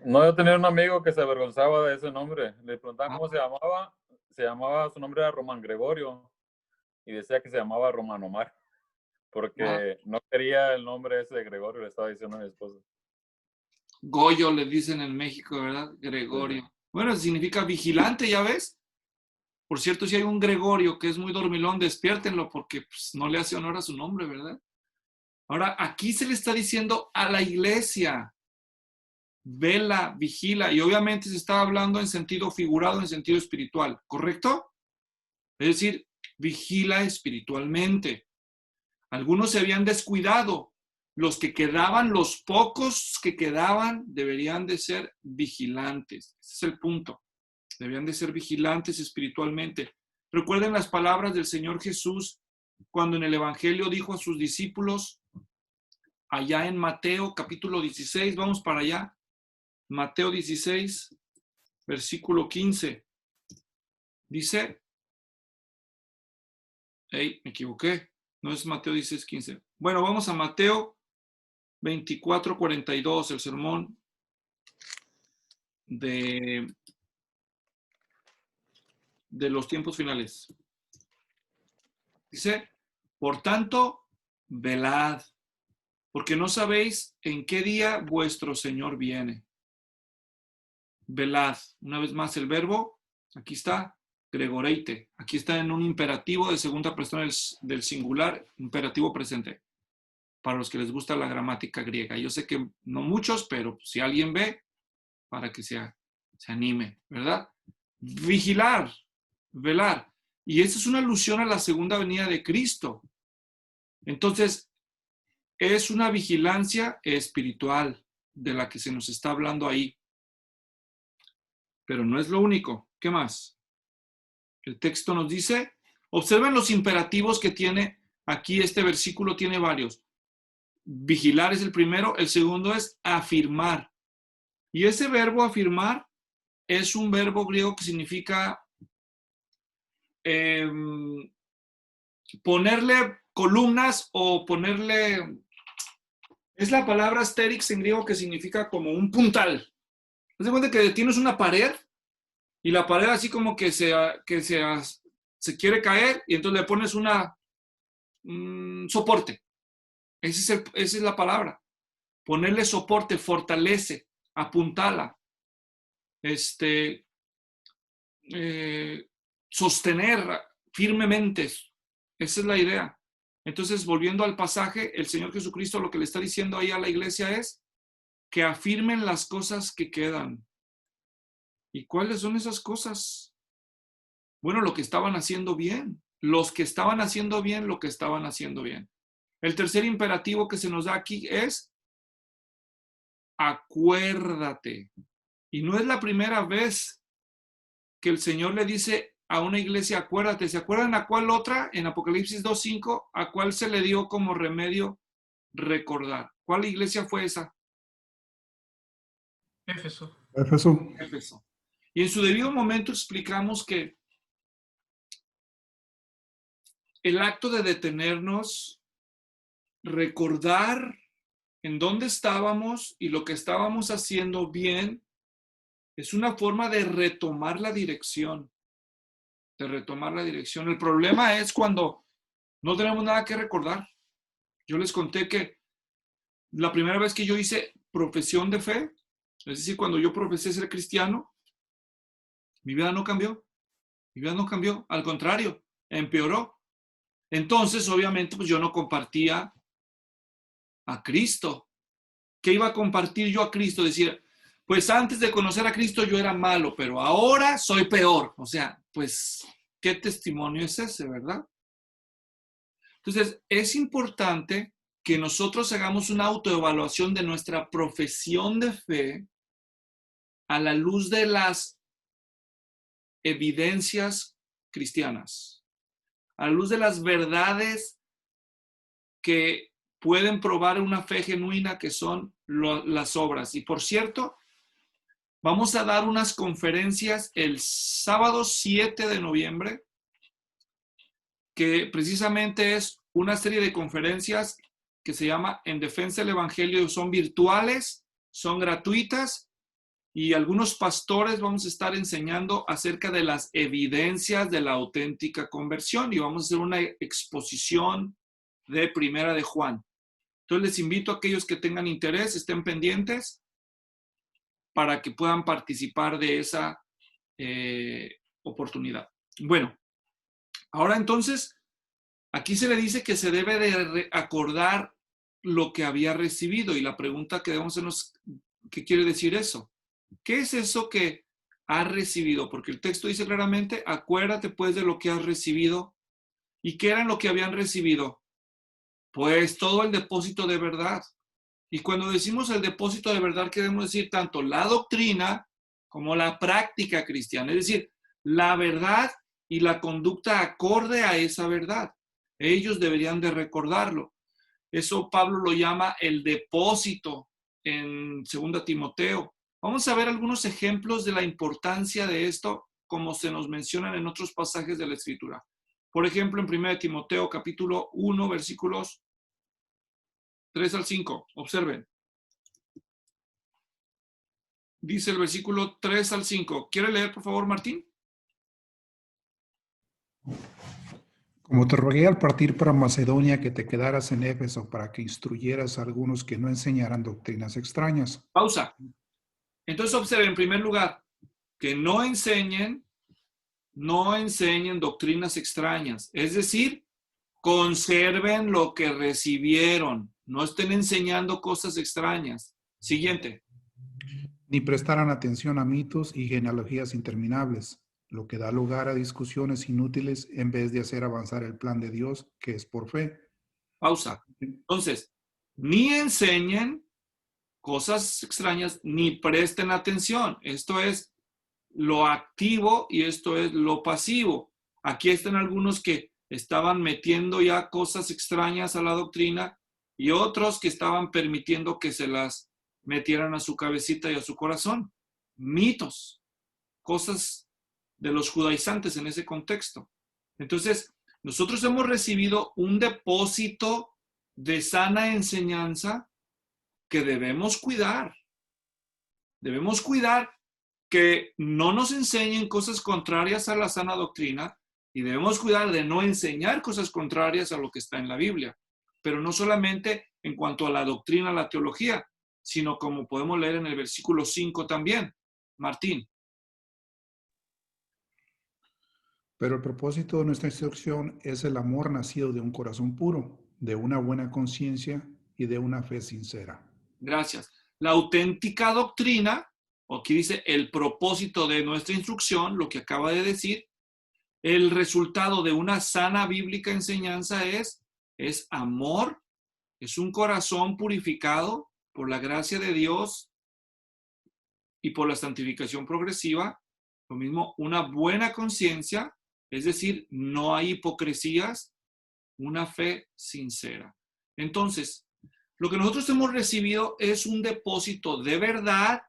No, yo tenía un amigo que se avergonzaba de ese nombre. Le preguntaba cómo se llamaba. Se llamaba, su nombre era Román Gregorio. Y decía que se llamaba Román Omar. Porque no quería el nombre ese de Gregorio, le estaba diciendo a mi esposa. Goyo le dicen en México, ¿verdad? Gregorio. Sí. Bueno, significa vigilante, ¿ya ves? Por cierto, si hay un Gregorio que es muy dormilón, despiértenlo porque pues, no le hace honor a su nombre, ¿verdad? Ahora, aquí se le está diciendo a la iglesia, vela, vigila, y obviamente se está hablando en sentido figurado, en sentido espiritual, ¿correcto? Es decir, vigila espiritualmente. Algunos se habían descuidado. Los que quedaban, los pocos que quedaban, deberían de ser vigilantes. Ese es el punto. Debían de ser vigilantes espiritualmente. Recuerden las palabras del Señor Jesús cuando en el Evangelio dijo a sus discípulos, allá en Mateo capítulo 16, vamos para allá. Mateo 16, versículo 15. Dice, me equivoqué. No es Mateo 16, 15. Bueno, vamos a Mateo 24, 42, el sermón de los tiempos finales. Dice, por tanto, velad, porque no sabéis en qué día vuestro Señor viene. Velad. Una vez más el verbo, aquí está, gregoreite. Aquí está en un imperativo de segunda persona del singular, imperativo presente. Para los que les gusta la gramática griega. Yo sé que no muchos, pero si alguien ve, para que se anime, ¿verdad? Vigilar, velar. Y esa es una alusión a la segunda venida de Cristo. Entonces, es una vigilancia espiritual de la que se nos está hablando ahí. Pero no es lo único. ¿Qué más? El texto nos dice, observen los imperativos que tiene aquí este versículo, tiene varios. Vigilar es el primero, el segundo es afirmar. Y ese verbo afirmar es un verbo griego que significa ponerle columnas o ponerle... Es la palabra asterix en griego que significa como un puntal. ¿Te das cuenta que tienes una pared y la pared así como que se quiere caer y entonces le pones un soporte? Esa es la palabra. Ponerle soporte, fortalece, apuntala, sostener firmemente. Esa es la idea. Entonces, volviendo al pasaje, el Señor Jesucristo lo que le está diciendo ahí a la iglesia es que afirmen las cosas que quedan. ¿Y cuáles son esas cosas? Bueno, lo que estaban haciendo bien. Los que estaban haciendo bien, lo que estaban haciendo bien. El tercer imperativo que se nos da aquí es acuérdate. Y no es la primera vez que el Señor le dice a una iglesia, acuérdate. ¿Se acuerdan a cuál otra? En Apocalipsis 2:5, ¿a cuál se le dio como remedio recordar? ¿Cuál iglesia fue esa? Éfeso. Éfeso. Y en su debido momento explicamos que el acto de detenernos, recordar en dónde estábamos y lo que estábamos haciendo bien, es una forma de retomar la dirección. de retomar la dirección. El problema es cuando no tenemos nada que recordar. Yo les conté que la primera vez que yo hice profesión de fe, es decir, cuando yo profesé ser cristiano, mi vida no cambió. Mi vida no cambió, al contrario, empeoró. Entonces, obviamente, pues yo no compartía a Cristo. ¿Qué iba a compartir yo a Cristo? Decir, pues antes de conocer a Cristo yo era malo, pero ahora soy peor. O sea, pues, ¿qué testimonio es ese, verdad? Entonces, es importante que nosotros hagamos una autoevaluación de nuestra profesión de fe a la luz de las evidencias cristianas, a la luz de las verdades que pueden probar una fe genuina, que son las obras. Y por cierto, vamos a dar unas conferencias el sábado 7 de noviembre, que precisamente es una serie de conferencias que se llama En Defensa del Evangelio. Son virtuales, son gratuitas, y algunos pastores vamos a estar enseñando acerca de las evidencias de la auténtica conversión, y vamos a hacer una exposición de Primera de Juan. Entonces les invito a aquellos que tengan interés, estén pendientes para que puedan participar de esa oportunidad. Bueno, ahora entonces, aquí se le dice que se debe de acordar lo que había recibido, y la pregunta que debemos hacernos, ¿qué quiere decir eso? ¿Qué es eso que has recibido? Porque el texto dice claramente, acuérdate pues de lo que has recibido. ¿Y qué era lo que habían recibido? Pues todo el depósito de verdad. Y cuando decimos el depósito de verdad, queremos decir tanto la doctrina como la práctica cristiana. Es decir, la verdad y la conducta acorde a esa verdad. Ellos deberían de recordarlo. Eso Pablo lo llama el depósito en 2 Timoteo. Vamos a ver algunos ejemplos de la importancia de esto, como se nos mencionan en otros pasajes de la Escritura. Por ejemplo, en 1 Timoteo capítulo 1, versículos 3 al 5. Observen. Dice el versículo 3 al 5. ¿Quiere leer, por favor, Martín? Como te rogué al partir para Macedonia que te quedaras en Éfeso para que instruyeras a algunos que no enseñaran doctrinas extrañas. Pausa. Entonces observen, en primer lugar, que no enseñen doctrinas extrañas. Es decir, conserven lo que recibieron. No estén enseñando cosas extrañas. Siguiente. Ni prestaran atención a mitos y genealogías interminables, lo que da lugar a discusiones inútiles en vez de hacer avanzar el plan de Dios, que es por fe. Pausa. Entonces, ni enseñen cosas extrañas, ni presten atención. Esto es lo activo y esto es lo pasivo. Aquí están algunos que estaban metiendo ya cosas extrañas a la doctrina y otros que estaban permitiendo que se las metieran a su cabecita y a su corazón. Mitos, cosas de los judaizantes en ese contexto. Entonces, nosotros hemos recibido un depósito de sana enseñanza que debemos cuidar. Debemos cuidar que no nos enseñen cosas contrarias a la sana doctrina, y debemos cuidar de no enseñar cosas contrarias a lo que está en la Biblia. Pero no solamente en cuanto a la doctrina, la teología, sino como podemos leer en el versículo 5 también. Martín. Pero el propósito de nuestra instrucción es el amor nacido de un corazón puro, de una buena conciencia y de una fe sincera. Gracias. La auténtica doctrina, o aquí dice el propósito de nuestra instrucción, lo que acaba de decir, el resultado de una sana bíblica enseñanza es amor, es un corazón purificado por la gracia de Dios y por la santificación progresiva. Lo mismo, una buena conciencia, es decir, no hay hipocresías, una fe sincera. Entonces, lo que nosotros hemos recibido es un depósito de verdad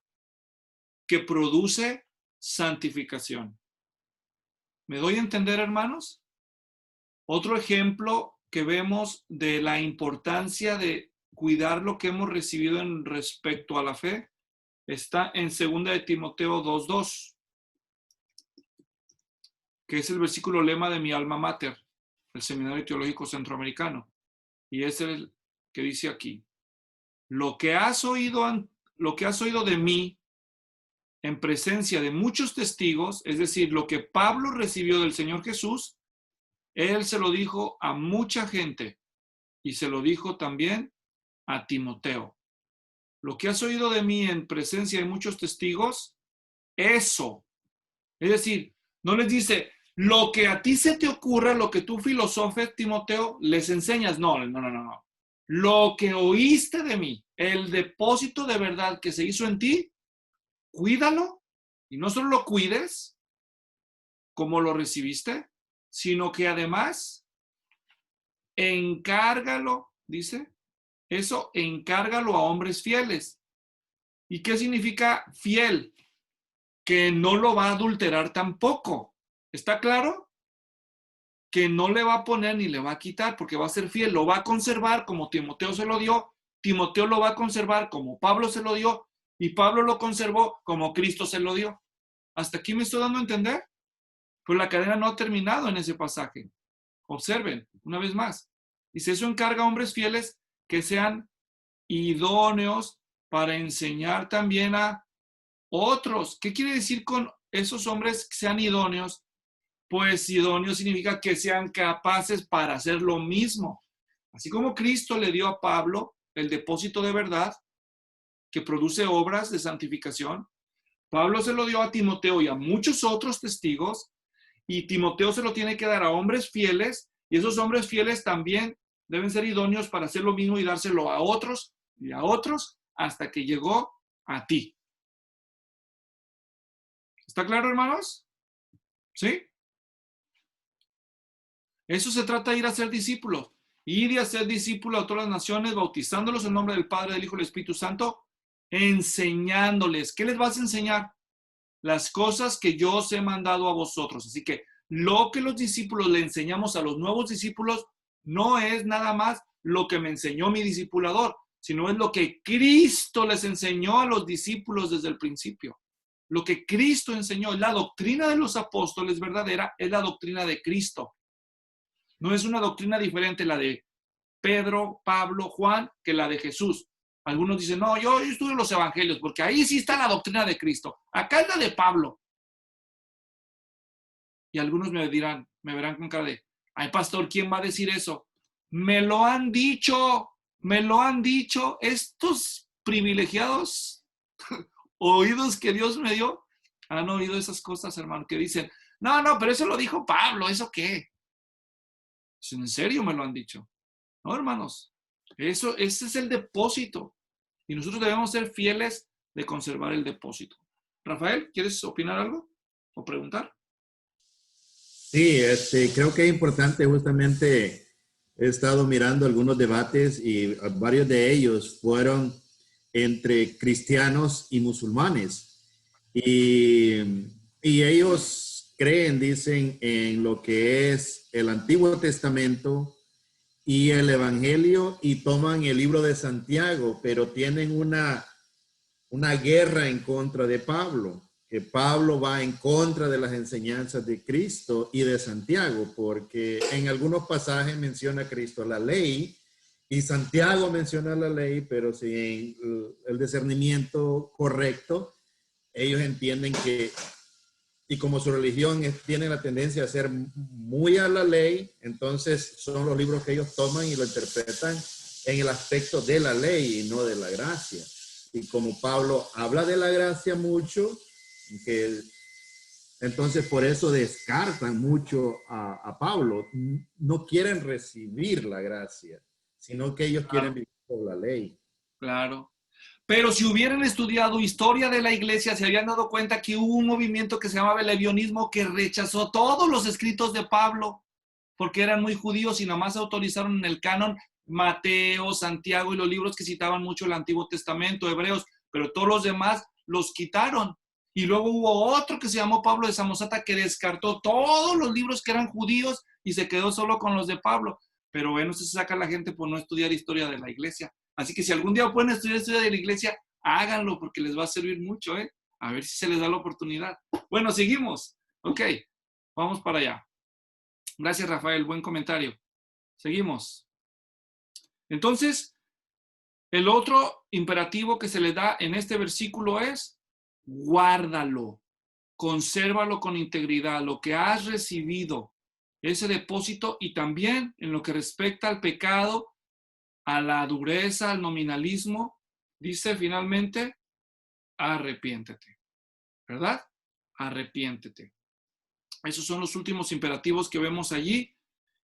que produce santificación. ¿Me doy a entender, hermanos? Otro ejemplo que vemos de la importancia de cuidar lo que hemos recibido en respecto a la fe está en 2 de Timoteo 2:2. que es el versículo lema de mi alma mater, el Seminario Teológico Centroamericano. Y es el que dice aquí: lo que has oído de mí en presencia de muchos testigos, es decir, lo que Pablo recibió del Señor Jesús, él se lo dijo a mucha gente y se lo dijo también a Timoteo. Lo que has oído de mí en presencia de muchos testigos, eso. Es decir, no les dice, lo que a ti se te ocurra, lo que tú filosofes, Timoteo, les enseñas. No. Lo que oíste de mí, el depósito de verdad que se hizo en ti, cuídalo. Y no solo lo cuides como lo recibiste, sino que además encárgalo, dice, eso encárgalo a hombres fieles. ¿Y qué significa fiel? Que no lo va a adulterar tampoco. ¿Está claro? Que no le va a poner ni le va a quitar, porque va a ser fiel, lo va a conservar como Timoteo se lo dio, Timoteo lo va a conservar como Pablo se lo dio, y Pablo lo conservó como Cristo se lo dio. ¿Hasta aquí me estoy dando a entender? Pues la cadena no ha terminado en ese pasaje. Observen, una vez más. Dice, eso encarga a hombres fieles que sean idóneos para enseñar también a otros. ¿Qué quiere decir con esos hombres que sean idóneos? Pues idóneo significa que sean capaces para hacer lo mismo. Así como Cristo le dio a Pablo el depósito de verdad que produce obras de santificación, Pablo se lo dio a Timoteo y a muchos otros testigos, y Timoteo se lo tiene que dar a hombres fieles, y esos hombres fieles también deben ser idóneos para hacer lo mismo y dárselo a otros y a otros hasta que llegó a ti. ¿Está claro, hermanos? ¿Sí? Eso se trata de ir a ser discípulos. Ir y hacer discípulos a todas las naciones, bautizándolos en nombre del Padre, del Hijo y del Espíritu Santo, enseñándoles. ¿Qué les vas a enseñar? Las cosas que yo os he mandado a vosotros. Así que lo que los discípulos le enseñamos a los nuevos discípulos no es nada más lo que me enseñó mi discipulador, sino es lo que Cristo les enseñó a los discípulos desde el principio. Lo que Cristo enseñó, la doctrina de los apóstoles verdadera, es la doctrina de Cristo. No es una doctrina diferente la de Pedro, Pablo, Juan, que la de Jesús. Algunos dicen, no, yo estudio los evangelios, porque ahí sí está la doctrina de Cristo. Acá es la de Pablo. Y algunos me verán con cara de, ay, pastor, ¿quién va a decir eso? Me lo han dicho estos privilegiados oídos que Dios me dio. Han oído esas cosas, hermano, que dicen, no, pero eso lo dijo Pablo, ¿eso qué? ¿En serio me lo han dicho? No, hermanos, ese es el depósito. Y nosotros debemos ser fieles de conservar el depósito. Rafael, ¿quieres opinar algo o preguntar? Sí, creo que es importante justamente, he estado mirando algunos debates y varios de ellos fueron entre cristianos y musulmanes. Y ellos creen, dicen, en lo que es el Antiguo Testamento y el Evangelio, y toman el libro de Santiago, pero tienen una guerra en contra de Pablo, que Pablo va en contra de las enseñanzas de Cristo y de Santiago, porque en algunos pasajes menciona Cristo la ley y Santiago menciona la ley, pero sin el discernimiento correcto, ellos entienden que, y como su religión tiene la tendencia a ser muy a la ley, entonces son los libros que ellos toman y lo interpretan en el aspecto de la ley y no de la gracia. Y como Pablo habla de la gracia mucho, entonces por eso descartan mucho a Pablo. No quieren recibir la gracia, sino que ellos quieren vivir por la ley. Claro. Pero si hubieran estudiado historia de la iglesia, se habían dado cuenta que hubo un movimiento que se llamaba el Ebionismo que rechazó todos los escritos de Pablo porque eran muy judíos y nomás autorizaron en el canon Mateo, Santiago y los libros que citaban mucho el Antiguo Testamento, Hebreos, pero todos los demás los quitaron. Y luego hubo otro que se llamó Pablo de Samosata que descartó todos los libros que eran judíos y se quedó solo con los de Pablo. Pero bueno, se saca la gente por no estudiar historia de la iglesia. Así que si algún día pueden estudiar historia de la iglesia, háganlo porque les va a servir mucho, ¿eh? A ver si se les da la oportunidad. Bueno, seguimos. Ok. Vamos para allá. Gracias, Rafael. Buen comentario. Seguimos. Entonces, el otro imperativo que se le da en este versículo es guárdalo, consérvalo con integridad, lo que has recibido, ese depósito, y también en lo que respecta al pecado, a la dureza, al nominalismo, dice finalmente, arrepiéntete, ¿verdad? Arrepiéntete. Esos son los últimos imperativos que vemos allí.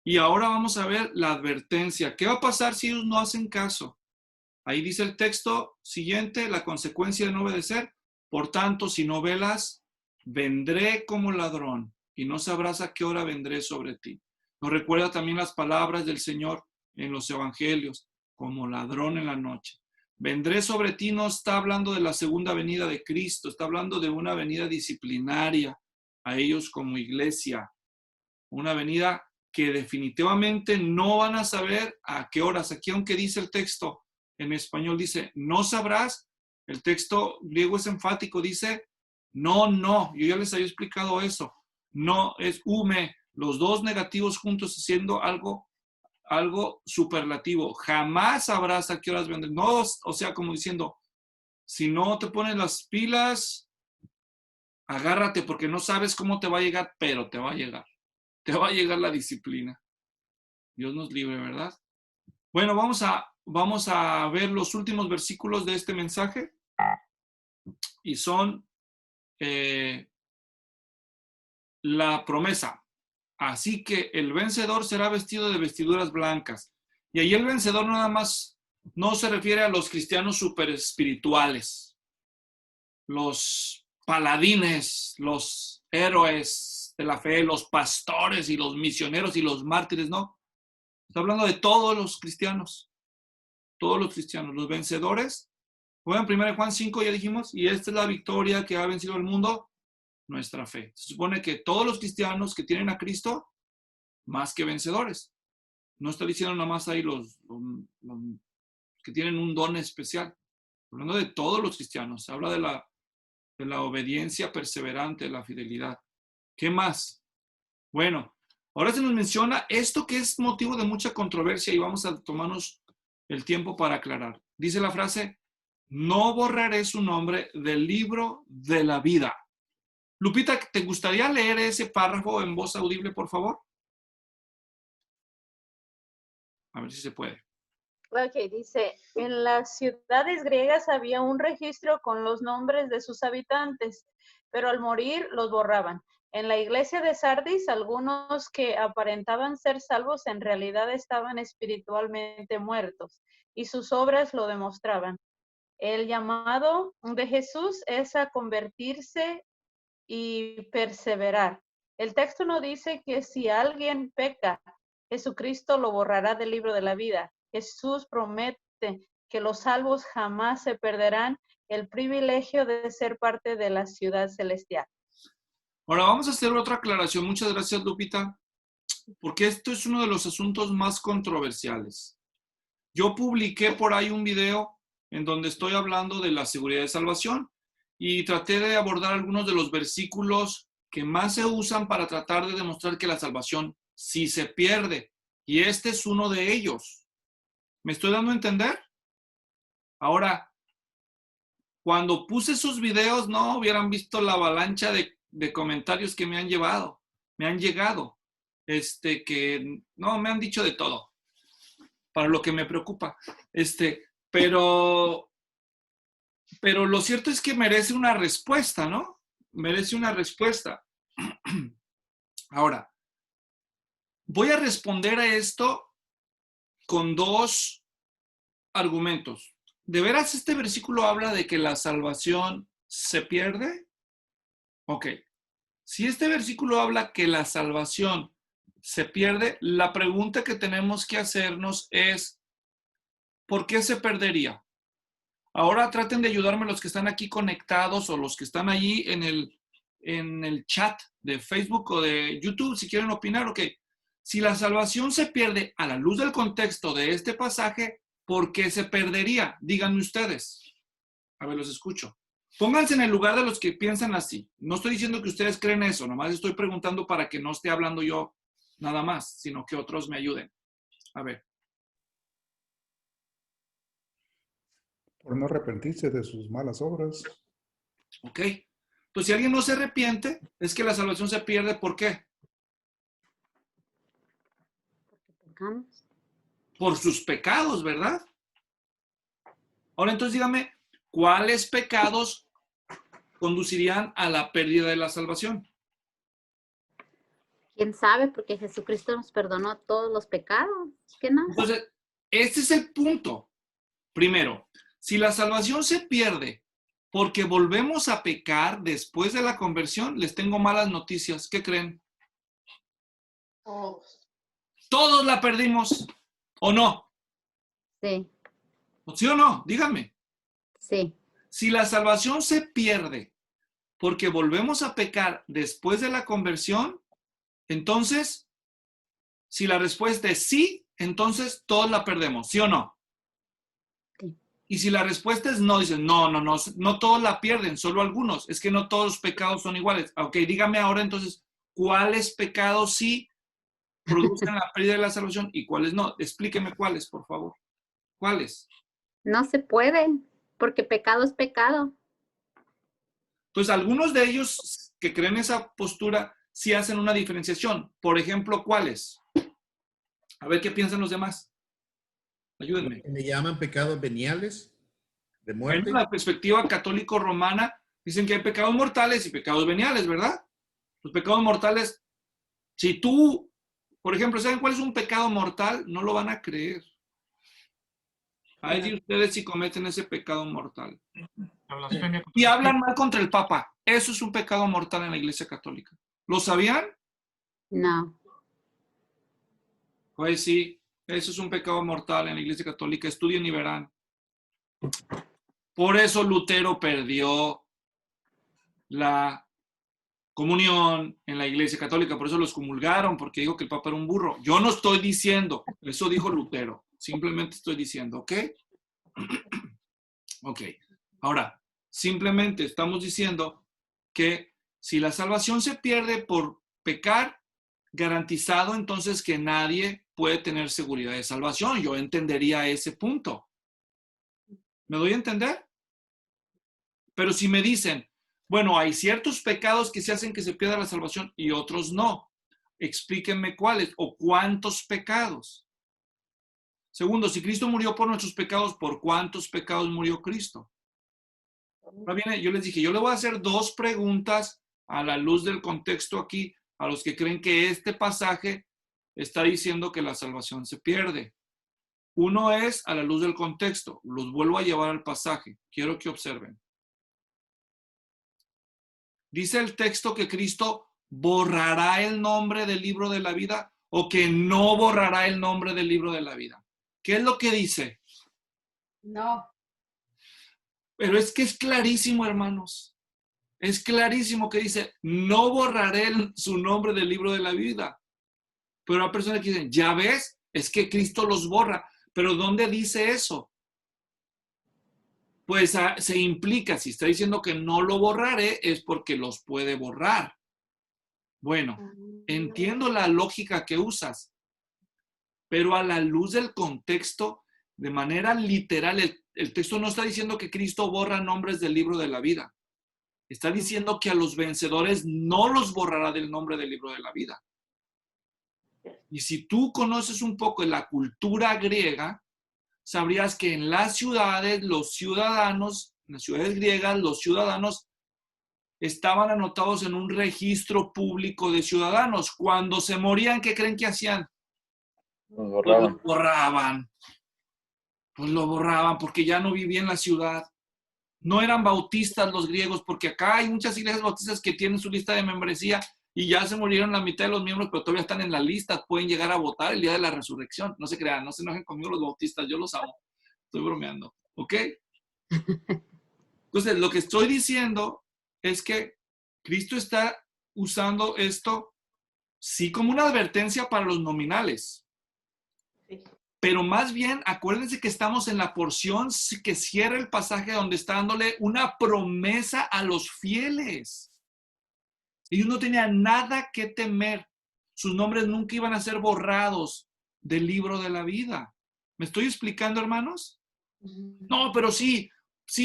Y ahora vamos a ver la advertencia. ¿Qué va a pasar si ellos no hacen caso? Ahí dice el texto siguiente, la consecuencia de no obedecer. Por tanto, si no velas, vendré como ladrón y no sabrás a qué hora vendré sobre ti. Nos recuerda también las palabras del Señor en los evangelios, como ladrón en la noche. Vendré sobre ti no está hablando de la segunda venida de Cristo, está hablando de una venida disciplinaria a ellos como iglesia. Una venida que definitivamente no van a saber a qué horas. Aquí, aunque dice el texto en español, dice, no sabrás, el texto griego es enfático, dice, no. Yo ya les había explicado eso. No es ume, los dos negativos juntos haciendo algo superlativo. Jamás sabrás a qué horas vendré. No, o sea, como diciendo, si no te pones las pilas, agárrate porque no sabes cómo te va a llegar, pero te va a llegar. Te va a llegar la disciplina. Dios nos libre, ¿verdad? Bueno, vamos a ver los últimos versículos de este mensaje. Y son la promesa. Así que el vencedor será vestido de vestiduras blancas. Y ahí el vencedor nada más no se refiere a los cristianos super espirituales, los paladines, los héroes de la fe, los pastores y los misioneros y los mártires, no. Está hablando de todos los cristianos, los vencedores. Bueno, en 1 Juan 5 ya dijimos, y esta es la victoria que ha vencido el mundo, nuestra fe. Se supone que todos los cristianos que tienen a Cristo, más que vencedores. No está diciendo nada más ahí los que tienen un don especial. Hablando de todos los cristianos. Se habla de la obediencia perseverante, de la fidelidad. ¿Qué más? Bueno, ahora se nos menciona esto que es motivo de mucha controversia y vamos a tomarnos el tiempo para aclarar. Dice la frase, no borraré su nombre del libro de la vida. Lupita, ¿te gustaría leer ese párrafo en voz audible, por favor? A ver si se puede. Ok, dice, en las ciudades griegas había un registro con los nombres de sus habitantes, pero al morir los borraban. En la iglesia de Sardis, algunos que aparentaban ser salvos en realidad estaban espiritualmente muertos, y sus obras lo demostraban. El llamado de Jesús es a convertirse y perseverar. El texto no dice que si alguien peca, Jesucristo lo borrará del libro de la vida. Jesús promete que los salvos jamás se perderán el privilegio de ser parte de la ciudad celestial. Ahora vamos a hacer otra aclaración. Muchas gracias, Lupita, porque esto es uno de los asuntos más controversiales. Yo publiqué por ahí un video en donde estoy hablando de la seguridad de salvación y traté de abordar algunos de los versículos que más se usan para tratar de demostrar que la salvación sí se pierde. Y este es uno de ellos. ¿Me estoy dando a entender? Ahora, cuando puse esos videos, no hubieran visto la avalancha de comentarios que me han llegado. Que no, me han dicho de todo, para lo que me preocupa. Pero lo cierto es que merece una respuesta, ¿no? Merece una respuesta. Ahora, voy a responder a esto con dos argumentos. ¿De veras este versículo habla de que la salvación se pierde? Ok. Si este versículo habla que la salvación se pierde, la pregunta que tenemos que hacernos es, ¿por qué se perdería? Ahora traten de ayudarme los que están aquí conectados o los que están allí en el chat de Facebook o de YouTube, si quieren opinar. Ok, si la salvación se pierde a la luz del contexto de este pasaje, ¿por qué se perdería? Díganme ustedes. A ver, los escucho. Pónganse en el lugar de los que piensan así. No estoy diciendo que ustedes creen eso, nomás estoy preguntando para que no esté hablando yo nada más, sino que otros me ayuden. A ver. Por no arrepentirse de sus malas obras. Ok. Entonces, si alguien no se arrepiente, es que la salvación se pierde. ¿Por qué? Porque pecamos. Por sus pecados, ¿verdad? Ahora, entonces dígame, ¿cuáles pecados conducirían a la pérdida de la salvación? ¿Quién sabe? Porque Jesucristo nos perdonó todos los pecados. ¿Qué no? Entonces, este es el punto. Primero, si la salvación se pierde porque volvemos a pecar después de la conversión, les tengo malas noticias. ¿Qué creen? Todos la perdimos, ¿o no? Sí, ¿Sí o no? Díganme. sí. Si la salvación se pierde porque volvemos a pecar después de la conversión, entonces, si la respuesta es sí, entonces todos la perdemos, ¿sí o no? Sí. Y si la respuesta es no, dicen, no todos la pierden, solo algunos. Es que no todos los pecados son iguales. Ok, dígame ahora entonces, ¿cuáles pecados sí producen la pérdida de la salvación y cuáles no? Explíqueme cuáles, por favor. ¿Cuáles? No se puede, porque pecado es pecado. Entonces, algunos de ellos que creen esa postura sí hacen una diferenciación. Por ejemplo, ¿cuáles? A ver qué piensan los demás. Ayúdenme. ¿Le llaman pecados veniales de muerte? En la perspectiva católico-romana, dicen que hay pecados mortales y pecados veniales, ¿verdad? Los pecados mortales, si tú, por ejemplo, ¿saben cuál es un pecado mortal? No lo van a creer. Ahí de ustedes si cometen ese pecado mortal. La blasfemia. Y hablan mal contra el Papa. Eso es un pecado mortal en la Iglesia Católica. ¿Lo sabían? No. Pues sí, eso es un pecado mortal en la Iglesia Católica. Estudien y verán. Por eso Lutero perdió la comunión en la Iglesia Católica. Por eso los comulgaron, porque dijo que el Papa era un burro. Yo no estoy diciendo, eso dijo Lutero. Simplemente estoy diciendo, ¿ok? Ok. Ahora, simplemente estamos diciendo que si la salvación se pierde por pecar, garantizado entonces que nadie puede tener seguridad de salvación. Yo entendería ese punto. ¿Me doy a entender? Pero si me dicen, bueno, hay ciertos pecados que se hacen que se pierda la salvación y otros no, explíquenme cuáles o cuántos pecados. Segundo, si Cristo murió por nuestros pecados, ¿por cuántos pecados murió Cristo? Ahora bien, yo les dije, yo le voy a hacer dos preguntas a la luz del contexto aquí, a los que creen que este pasaje está diciendo que la salvación se pierde. Uno es a la luz del contexto. Los vuelvo a llevar al pasaje. Quiero que observen. ¿Dice el texto que Cristo borrará el nombre del libro de la vida o que no borrará el nombre del libro de la vida? ¿Qué es lo que dice? No. Pero es que es clarísimo, hermanos. Es clarísimo que dice, no borraré su nombre del libro de la vida. Pero hay personas que dicen, ya ves, es que Cristo los borra. Pero ¿dónde dice eso? Pues se implica, si está diciendo que no lo borraré, es porque los puede borrar. Bueno, entiendo la lógica que usas, pero a la luz del contexto, de manera literal, el texto no está diciendo que Cristo borra nombres del libro de la vida. Está diciendo que a los vencedores no los borrará del nombre del libro de la vida. Y si tú conoces un poco de la cultura griega, sabrías que en las ciudades, los ciudadanos, en las ciudades griegas, los ciudadanos estaban anotados en un registro público de ciudadanos. Cuando se morían, ¿qué creen que hacían? Los borraban. Pues lo borraban. Pues lo borraban porque ya no vivían en la ciudad. No eran bautistas los griegos, porque acá hay muchas iglesias bautistas que tienen su lista de membresía y ya se murieron la mitad de los miembros, pero todavía están en la lista, pueden llegar a votar el día de la resurrección. No se crean, no se enojen conmigo los bautistas, yo los amo. Estoy bromeando, ¿ok? Entonces, lo que estoy diciendo es que Cristo está usando esto, sí, como una advertencia para los nominales. Sí. pero más bien acuérdense que estamos en la porción que cierra el pasaje donde está dándole una promesa a los fieles. Ellos no tenían nada que temer. Sus nombres nunca iban a ser borrados del libro de la vida. ¿Me estoy explicando, hermanos? No, pero sí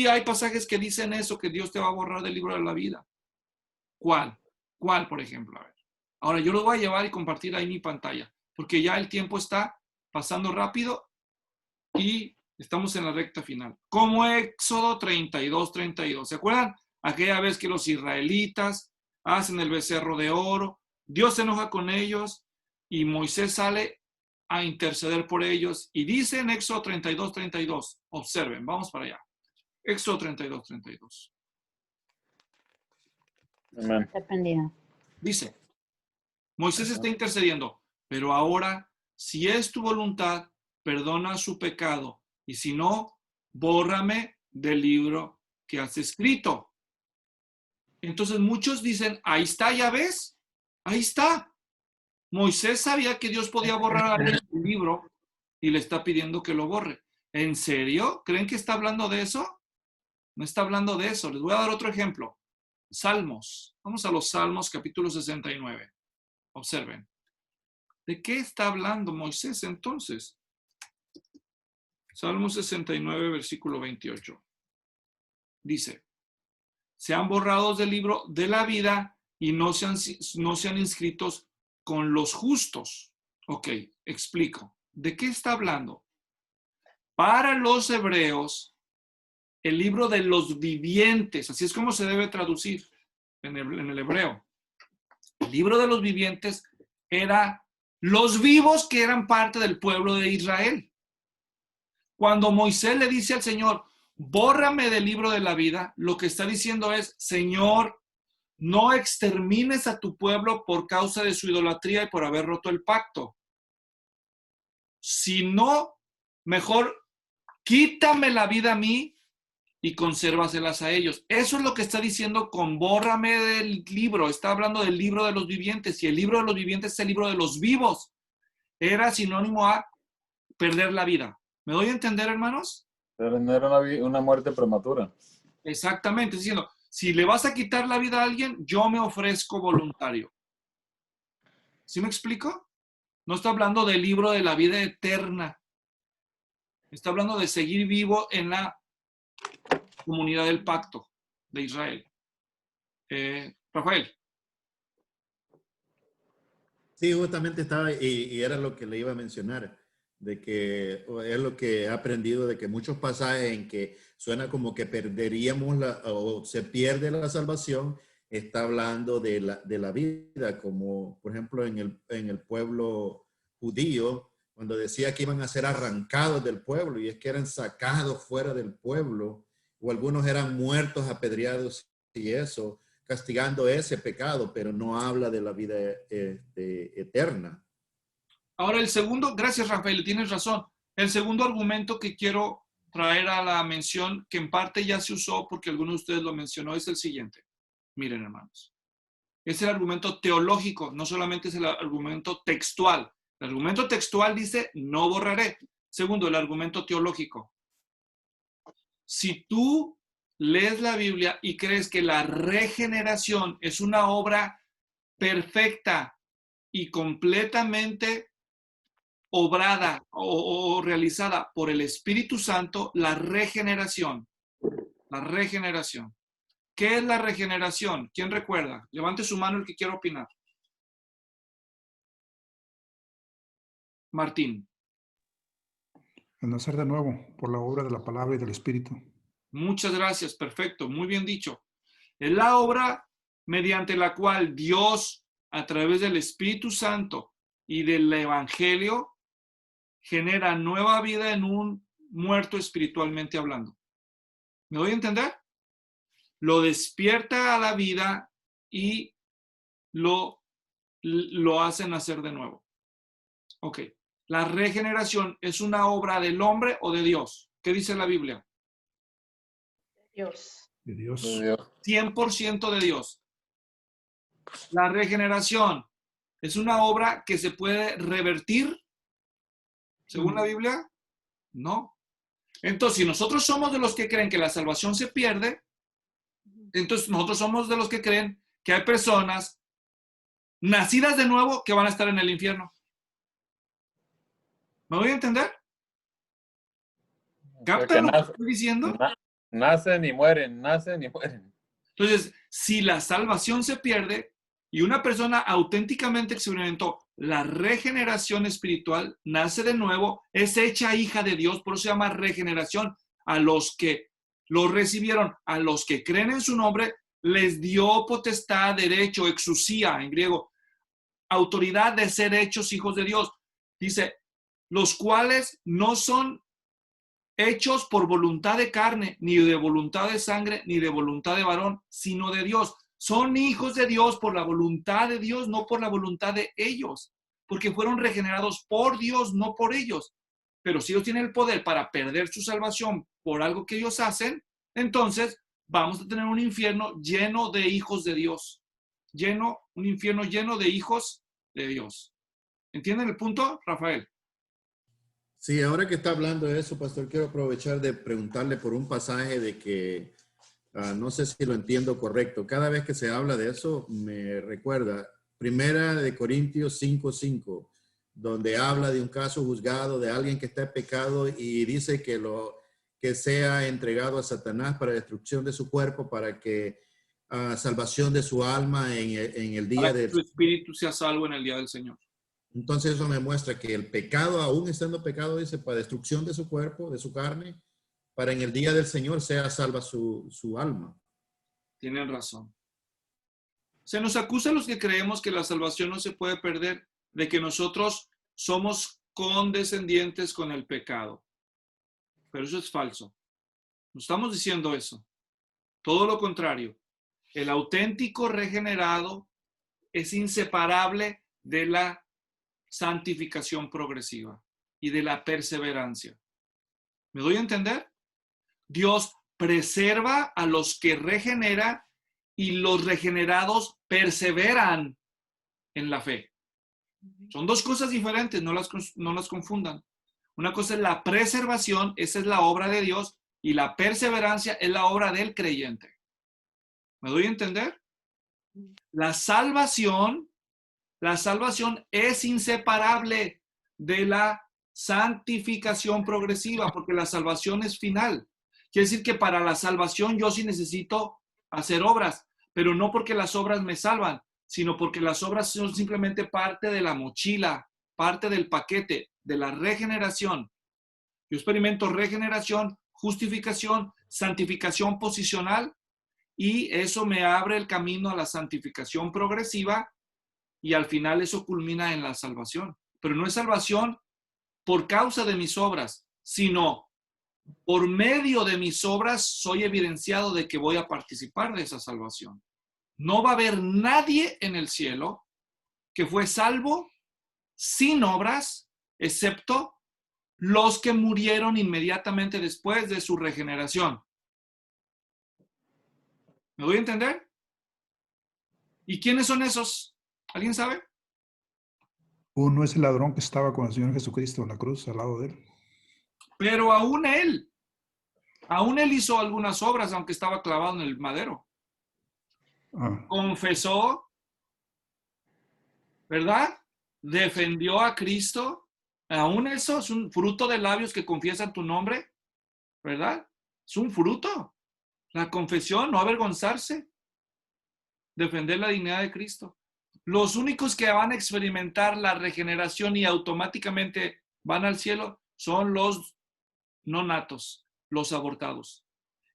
hay pasajes que dicen eso, que Dios te va a borrar del libro de la vida. ¿Cuál? ¿Cuál, por ejemplo? A ver. Ahora, yo lo voy a llevar y compartir ahí mi pantalla, porque ya el tiempo está pasando rápido y estamos en la recta final. Como Éxodo 32. ¿Se acuerdan? Aquella vez que los israelitas hacen el becerro de oro, Dios se enoja con ellos y Moisés sale a interceder por ellos y dice en Éxodo 32. Observen, vamos para allá. Éxodo 32. Amén. Dice, Moisés está intercediendo, pero ahora, si es tu voluntad, perdona su pecado, y si no, bórrame del libro que has escrito. Entonces muchos dicen, ahí está, ya ves, ahí está. Moisés sabía que Dios podía borrar el libro y le está pidiendo que lo borre. ¿En serio? ¿Creen que está hablando de eso? No está hablando de eso. Les voy a dar otro ejemplo. Salmos. Vamos a los Salmos, capítulo 69. Observen. ¿De qué está hablando Moisés entonces? Salmo 69, versículo 28. Dice, sean borrados del libro de la vida y no sean inscritos con los justos. Ok, explico. ¿De qué está hablando? Para los hebreos, el libro de los vivientes, así es como se debe traducir en el hebreo. El libro de los vivientes era los vivos que eran parte del pueblo de Israel. Cuando Moisés le dice al Señor, bórrame del libro de la vida, lo que está diciendo es, Señor, no extermines a tu pueblo por causa de su idolatría y por haber roto el pacto. Si no, mejor quítame la vida a mí y consérvaselas a ellos. Eso es lo que está diciendo con bórrame del libro. Está hablando del libro de los vivientes, y el libro de los vivientes es el libro de los vivos. Era sinónimo a perder la vida. ¿Me doy a entender, hermanos? Pero no era una muerte prematura. Exactamente, es diciendo, si le vas a quitar la vida a alguien, yo me ofrezco voluntario. ¿Sí me explico? No está hablando del libro de la vida eterna. Está hablando de seguir vivo en la comunidad del pacto de Israel. Rafael. Sí, justamente estaba, y era lo que le iba a mencionar, de que es lo que he aprendido, de que muchos pasajes en que suena como que perderíamos o se pierde la salvación, está hablando de la vida, como por ejemplo en el pueblo judío, cuando decía que iban a ser arrancados del pueblo, y es que eran sacados fuera del pueblo, o algunos eran muertos, apedreados y eso, castigando ese pecado, pero no habla de la vida eterna. Ahora el segundo, gracias Rafael, tienes razón. El segundo argumento que quiero traer a la mención, que en parte ya se usó porque alguno de ustedes lo mencionó, es el siguiente. Miren, hermanos. Es el argumento teológico, no solamente es el argumento textual. El argumento textual dice, no borraré. Segundo, el argumento teológico. Si tú lees la Biblia y crees que la regeneración es una obra perfecta y completamente obrada o realizada por el Espíritu Santo, la regeneración. ¿Qué es la regeneración? ¿Quién recuerda? Levante su mano el que quiera opinar. Martín. El nacer de nuevo por la obra de la palabra y del Espíritu. Muchas gracias, perfecto, muy bien dicho. Es la obra mediante la cual Dios, a través del Espíritu Santo y del Evangelio, genera nueva vida en un muerto espiritualmente hablando. ¿Me doy a entender? Lo despierta a la vida y lo hace nacer de nuevo. Ok. La regeneración es una obra del hombre o de Dios. ¿Qué dice la Biblia? Dios. De Dios. 100% de Dios. La regeneración es una obra que se puede revertir. Según la Biblia, no. Entonces, si nosotros somos de los que creen que la salvación se pierde, entonces nosotros somos de los que creen que hay personas nacidas de nuevo que van a estar en el infierno. ¿Me voy a entender? ¿Captan lo que estoy diciendo? Nacen y mueren, nacen y mueren. Entonces, si la salvación se pierde y una persona auténticamente experimentó la regeneración espiritual, nace de nuevo, es hecha hija de Dios, por eso se llama regeneración. A los que lo recibieron, a los que creen en su nombre, les dio potestad, derecho, exusía en griego, autoridad de ser hechos hijos de Dios. Dice, los cuales no son hechos por voluntad de carne, ni de voluntad de sangre, ni de voluntad de varón, sino de Dios. Son hijos de Dios por la voluntad de Dios, no por la voluntad de ellos, porque fueron regenerados por Dios, no por ellos. Pero si ellos tienen el poder para perder su salvación por algo que ellos hacen, entonces vamos a tener un infierno lleno de hijos de Dios. Un infierno lleno de hijos de Dios. ¿Entienden el punto, Rafael? Sí, ahora que está hablando de eso, pastor, quiero aprovechar de preguntarle por un pasaje de que no sé si lo entiendo correcto. Cada vez que se habla de eso, me recuerda 1 Corintios 5:5, donde habla de un caso juzgado de alguien que está en pecado y dice que sea entregado a Satanás para destrucción de su cuerpo, para que salvación de su alma en el día para que su espíritu sea salvo en el día del Señor. Entonces eso me muestra que el pecado, aún estando pecado, dice, para destrucción de su cuerpo, de su carne, para en el día del Señor sea salva su alma. Tienen razón. Se nos acusa a los que creemos que la salvación no se puede perder, de que nosotros somos condescendientes con el pecado. Pero eso es falso. No estamos diciendo eso. Todo lo contrario. El auténtico regenerado es inseparable de la santificación progresiva y de la perseverancia. ¿Me doy a entender? Dios preserva a los que regenera y los regenerados perseveran en la fe. Son dos cosas diferentes, no las confundan. Una cosa es la preservación, esa es la obra de Dios, y la perseverancia es la obra del creyente. ¿Me doy a entender? La salvación es inseparable de la santificación progresiva, porque la salvación es final. Quiere decir que para la salvación yo sí necesito hacer obras, pero no porque las obras me salvan, sino porque las obras son simplemente parte de la mochila, parte del paquete de la regeneración. Yo experimento regeneración, justificación, santificación posicional, y eso me abre el camino a la santificación progresiva, y al final eso culmina en la salvación. Pero no es salvación por causa de mis obras, sino por medio de mis obras soy evidenciado de que voy a participar de esa salvación. No va a haber nadie en el cielo que fue salvo sin obras, excepto los que murieron inmediatamente después de su regeneración. ¿Me doy a entender? ¿Y quiénes son esos? ¿Alguien sabe? Uno es el ladrón que estaba con el Señor Jesucristo en la cruz al lado de él. Pero aún él hizo algunas obras, aunque estaba clavado en el madero. Confesó, ¿verdad? Defendió a Cristo. Aún eso es un fruto de labios que confiesan tu nombre, ¿verdad? Es un fruto. La confesión, no avergonzarse. Defender la dignidad de Cristo. Los únicos que van a experimentar la regeneración y automáticamente van al cielo son los no natos, los abortados.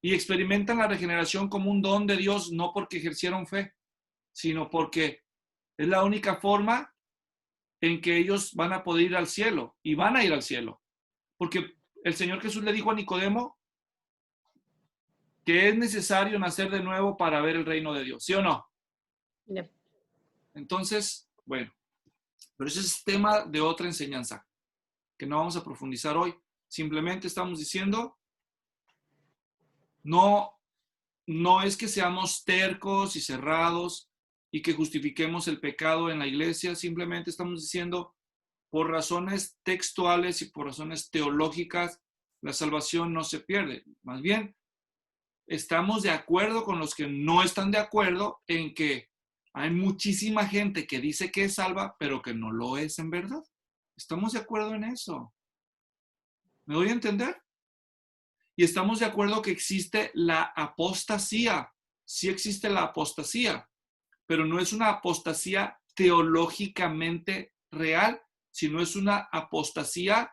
Y experimentan la regeneración como un don de Dios, no porque ejercieron fe, sino porque es la única forma en que ellos van a poder ir al cielo, y van a ir al cielo. Porque el Señor Jesús le dijo a Nicodemo que es necesario nacer de nuevo para ver el reino de Dios, ¿sí o no? Yep. Entonces, bueno, pero ese es tema de otra enseñanza que no vamos a profundizar hoy. Simplemente estamos diciendo, no es que seamos tercos y cerrados y que justifiquemos el pecado en la iglesia. Simplemente estamos diciendo, por razones textuales y por razones teológicas, la salvación no se pierde. Más bien, estamos de acuerdo con los que no están de acuerdo en que hay muchísima gente que dice que es salva, pero que no lo es en verdad. Estamos de acuerdo en eso. ¿Me doy a entender? Y estamos de acuerdo que existe la apostasía. Sí existe la apostasía, pero no es una apostasía teológicamente real, sino es una apostasía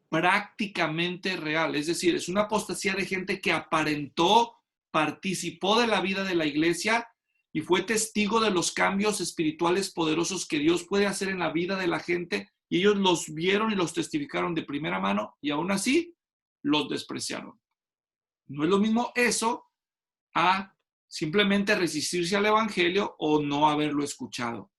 prácticamente real. Es decir, es una apostasía de gente que aparentó, participó de la vida de la iglesia y fue testigo de los cambios espirituales poderosos que Dios puede hacer en la vida de la gente, y ellos los vieron y los testificaron de primera mano, y aún así los despreciaron. No es lo mismo eso a simplemente resistirse al evangelio o no haberlo escuchado.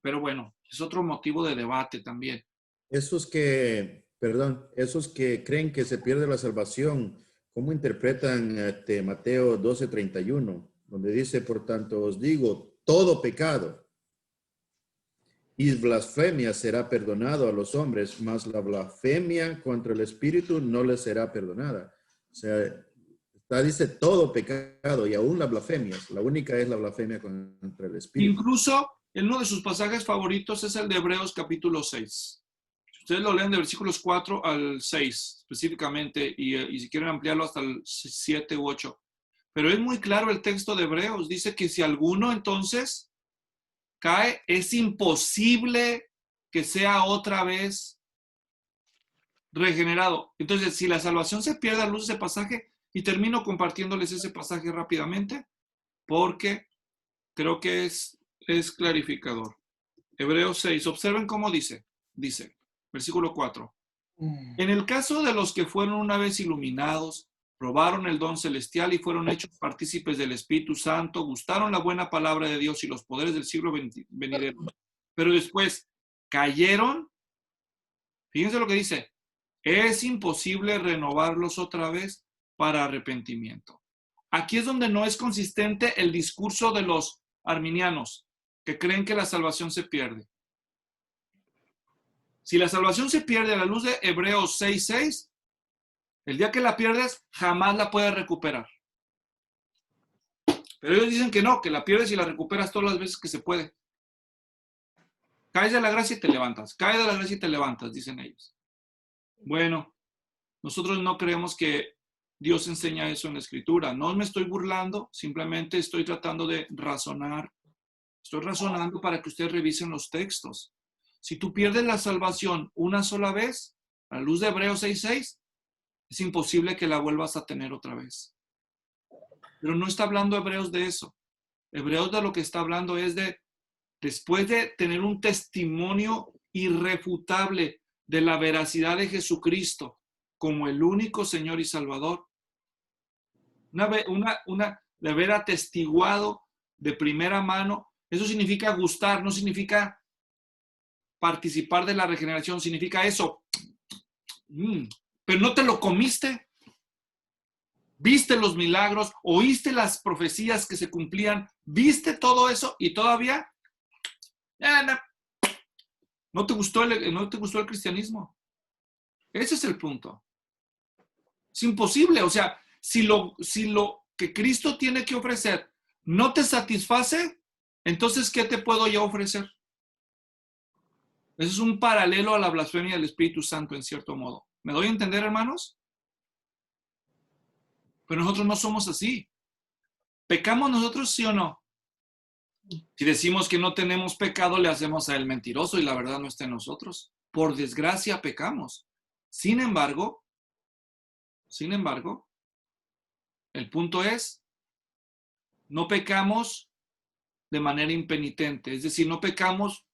Pero bueno, es otro motivo de debate también. Esos que creen que se pierde la salvación, ¿cómo interpretan Mateo 12:31? Donde dice, por tanto os digo, todo pecado y blasfemia será perdonado a los hombres, mas la blasfemia contra el Espíritu no les será perdonada. O sea, dice todo pecado y aún las blasfemias. La única es la blasfemia contra el Espíritu. Incluso, uno de sus pasajes favoritos es el de Hebreos capítulo 6. Si ustedes lo leen de versículos 4 al 6 específicamente, y si quieren ampliarlo hasta el 7 u 8. Pero es muy claro el texto de Hebreos. Dice que si alguno entonces cae, es imposible que sea otra vez regenerado. Entonces, si la salvación se pierde a luz de ese pasaje, y termino compartiéndoles ese pasaje rápidamente, porque creo que es clarificador. Hebreos 6, observen cómo dice, versículo 4. En el caso de los que fueron una vez iluminados, probaron el don celestial y fueron hechos partícipes del Espíritu Santo, gustaron la buena palabra de Dios y los poderes del siglo venidero, pero después cayeron. Fíjense lo que dice, es imposible renovarlos otra vez para arrepentimiento. Aquí es donde no es consistente el discurso de los arminianos, que creen que la salvación se pierde. Si la salvación se pierde a la luz de Hebreos 6:6, el día que la pierdes, jamás la puedes recuperar. Pero ellos dicen que no, que la pierdes y la recuperas todas las veces que se puede. Caes de la gracia y te levantas. Caes de la gracia y te levantas, dicen ellos. Bueno, nosotros no creemos que Dios enseña eso en la Escritura. No me estoy burlando, simplemente estoy tratando de razonar. Estoy razonando para que ustedes revisen los textos. Si tú pierdes la salvación una sola vez, a la luz de Hebreos 6:6, es imposible que la vuelvas a tener otra vez. Pero no está hablando Hebreos de eso. Hebreos de lo que está hablando es de, después de tener un testimonio irrefutable de la veracidad de Jesucristo como el único Señor y Salvador, de haber atestiguado de primera mano, eso significa gustar, no significa participar de la regeneración, significa eso. Pero no te lo comiste. Viste los milagros, oíste las profecías que se cumplían, viste todo eso y todavía no te gustó el cristianismo. Ese es el punto. Es imposible. O sea, si lo que Cristo tiene que ofrecer no te satisface, entonces, ¿qué te puedo yo ofrecer? Eso es un paralelo a la blasfemia del Espíritu Santo, en cierto modo. ¿Me doy a entender, hermanos? Pero nosotros no somos así. ¿Pecamos nosotros, sí o no? Si decimos que no tenemos pecado, le hacemos a él mentiroso y la verdad no está en nosotros. Por desgracia, pecamos. Sin embargo, el punto es, no pecamos de manera impenitente. Es decir, no pecamos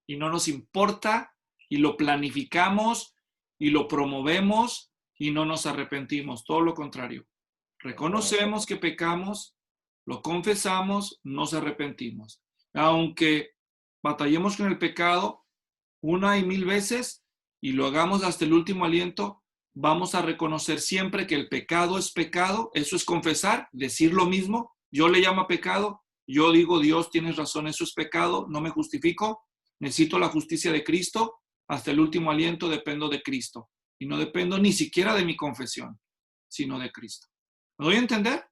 y no nos importa y lo planificamos y lo promovemos y no nos arrepentimos. Todo lo contrario. Reconocemos que pecamos, lo confesamos, nos arrepentimos. Aunque batallemos con el pecado 1 y 1000 veces y lo hagamos hasta el último aliento, vamos a reconocer siempre que el pecado es pecado. Eso es confesar, decir lo mismo. Yo le llamo pecado, yo digo, Dios, tienes razón, eso es pecado, no me justifico. Necesito la justicia de Cristo. Hasta el último aliento dependo de Cristo. Y no dependo ni siquiera de mi confesión, sino de Cristo. ¿Me doy a entender?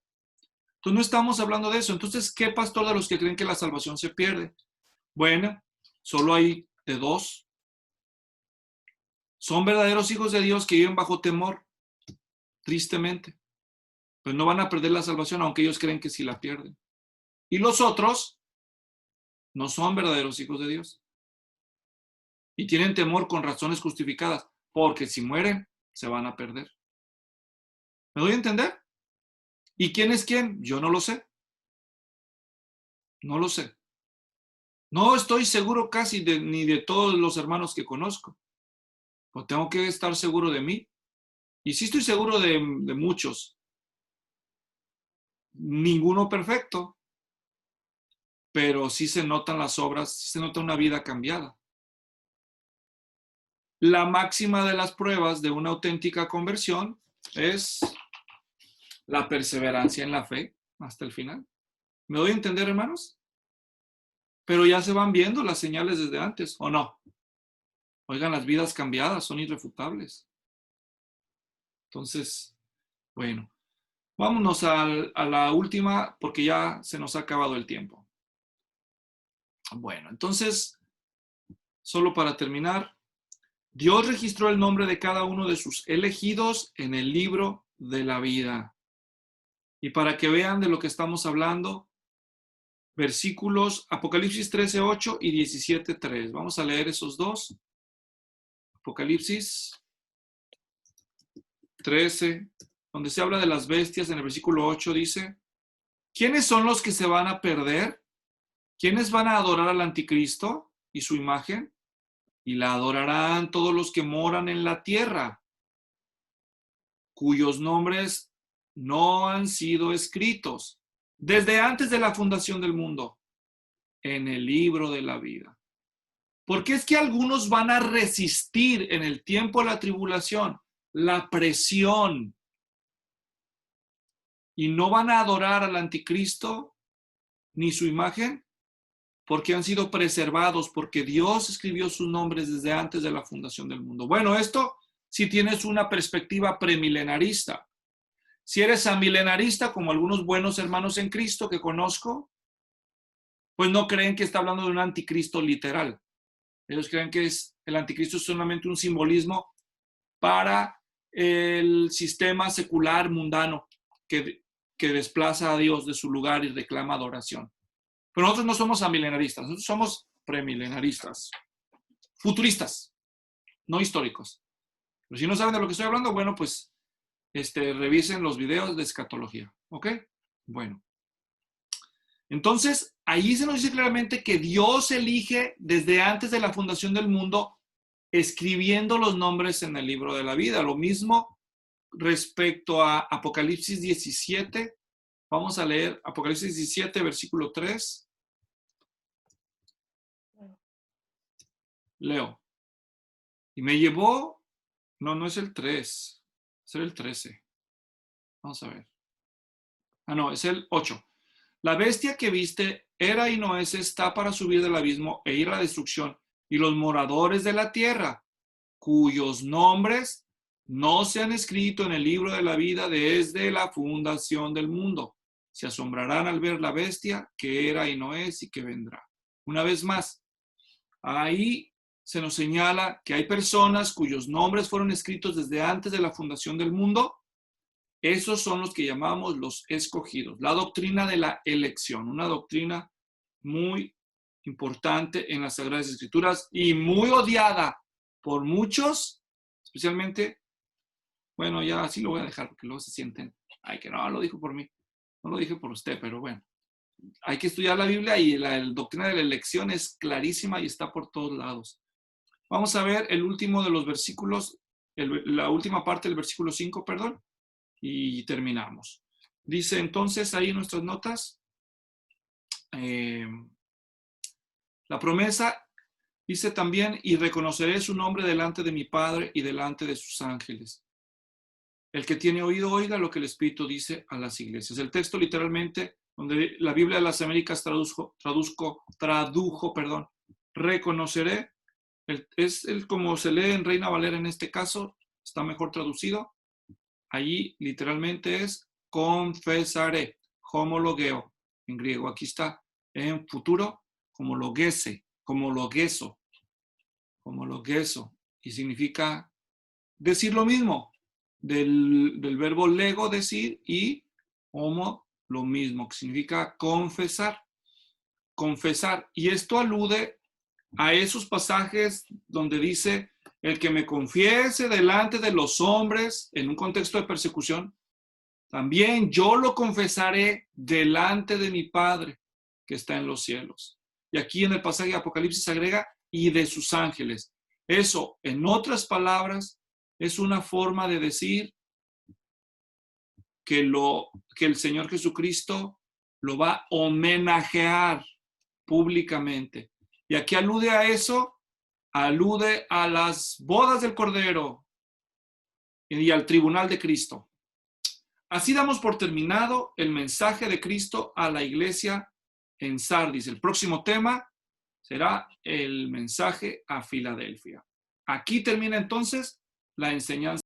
Entonces no estamos hablando de eso. Entonces, ¿qué pastor de los que creen que la salvación se pierde? Bueno, solo hay de dos. Son verdaderos hijos de Dios que viven bajo temor, tristemente. Pues no van a perder la salvación, aunque ellos creen que sí la pierden. Y los otros no son verdaderos hijos de Dios. Y tienen temor con razones justificadas, porque si mueren, se van a perder. ¿Me doy a entender? ¿Y quién es quién? Yo no lo sé. No lo sé. No estoy seguro casi ni de todos los hermanos que conozco. Pues tengo que estar seguro de mí. Y sí estoy seguro de muchos. Ninguno perfecto. Pero sí se notan las obras, sí se nota una vida cambiada. La máxima de las pruebas de una auténtica conversión es la perseverancia en la fe hasta el final. ¿Me doy a entender, hermanos? Pero ya se van viendo las señales desde antes, ¿o no? Oigan, las vidas cambiadas son irrefutables. Entonces, bueno, vámonos a la última porque ya se nos ha acabado el tiempo. Bueno, entonces, solo para terminar, Dios registró el nombre de cada uno de sus elegidos en el libro de la vida. Y para que vean de lo que estamos hablando, versículos Apocalipsis 13:8 y 17:3. Vamos a leer esos dos. Apocalipsis 13, donde se habla de las bestias, en el versículo 8 dice, ¿quiénes son los que se van a perder? ¿Quiénes van a adorar al anticristo y su imagen? Y la adorarán todos los que moran en la tierra, cuyos nombres no han sido escritos desde antes de la fundación del mundo en el libro de la vida. Porque es que algunos van a resistir en el tiempo de la tribulación la presión y no van a adorar al anticristo ni su imagen porque han sido preservados, porque Dios escribió sus nombres desde antes de la fundación del mundo. Bueno, esto si tienes una perspectiva premilenarista. Si eres amilenarista, como algunos buenos hermanos en Cristo que conozco, pues no creen que está hablando de un anticristo literal. Ellos creen que el anticristo es solamente un simbolismo para el sistema secular mundano que desplaza a Dios de su lugar y reclama adoración. Pero nosotros no somos amilenaristas, nosotros somos premilenaristas, futuristas, no históricos. Pero si no saben de lo que estoy hablando, bueno, pues revisen los videos de escatología, ¿ok? Bueno. Entonces, ahí se nos dice claramente que Dios elige desde antes de la fundación del mundo, escribiendo los nombres en el libro de la vida. Lo mismo respecto a Apocalipsis 17. Vamos a leer Apocalipsis 17, versículo 3. Leo. Y me llevó, no es el 3, es el 13. Vamos a ver. No, es el 8. La bestia que viste era y no es, está para subir del abismo e ir a la destrucción, y los moradores de la tierra, cuyos nombres no se han escrito en el libro de la vida desde la fundación del mundo, se asombrarán al ver la bestia que era y no es y que vendrá. Una vez más, ahí se nos señala que hay personas cuyos nombres fueron escritos desde antes de la fundación del mundo. Esos son los que llamamos los escogidos. La doctrina de la elección, una doctrina muy importante en las Sagradas Escrituras y muy odiada por muchos, especialmente, bueno, ya así lo voy a dejar porque luego se sienten, ay, que no lo dijo por mí, no lo dije por usted, pero bueno. Hay que estudiar la Biblia y la doctrina de la elección es clarísima y está por todos lados. Vamos a ver el último de los versículos, la última parte del versículo 5, perdón, y terminamos. Dice entonces ahí en nuestras notas, la promesa dice también, y reconoceré su nombre delante de mi Padre y delante de sus ángeles. El que tiene oído, oiga lo que el Espíritu dice a las iglesias. El texto literalmente, donde la Biblia de las Américas tradujo, reconoceré. Es como se lee en Reina Valera en este caso, está mejor traducido. Allí literalmente es confesaré, homologeo en griego. Aquí está en futuro, homologuese, homologueso, homologueso. Y significa decir lo mismo, del verbo lego, decir, y homo, lo mismo, que significa confesar. Confesar. Y esto alude a esos pasajes donde dice, el que me confiese delante de los hombres en un contexto de persecución, también yo lo confesaré delante de mi Padre que está en los cielos. Y aquí en el pasaje de Apocalipsis agrega, y de sus ángeles. Eso, en otras palabras, es una forma de decir que el Señor Jesucristo lo va a homenajear públicamente. Y aquí alude a eso, alude a las bodas del Cordero y al tribunal de Cristo. Así damos por terminado el mensaje de Cristo a la iglesia en Sardis. El próximo tema será el mensaje a Filadelfia. Aquí termina entonces la enseñanza.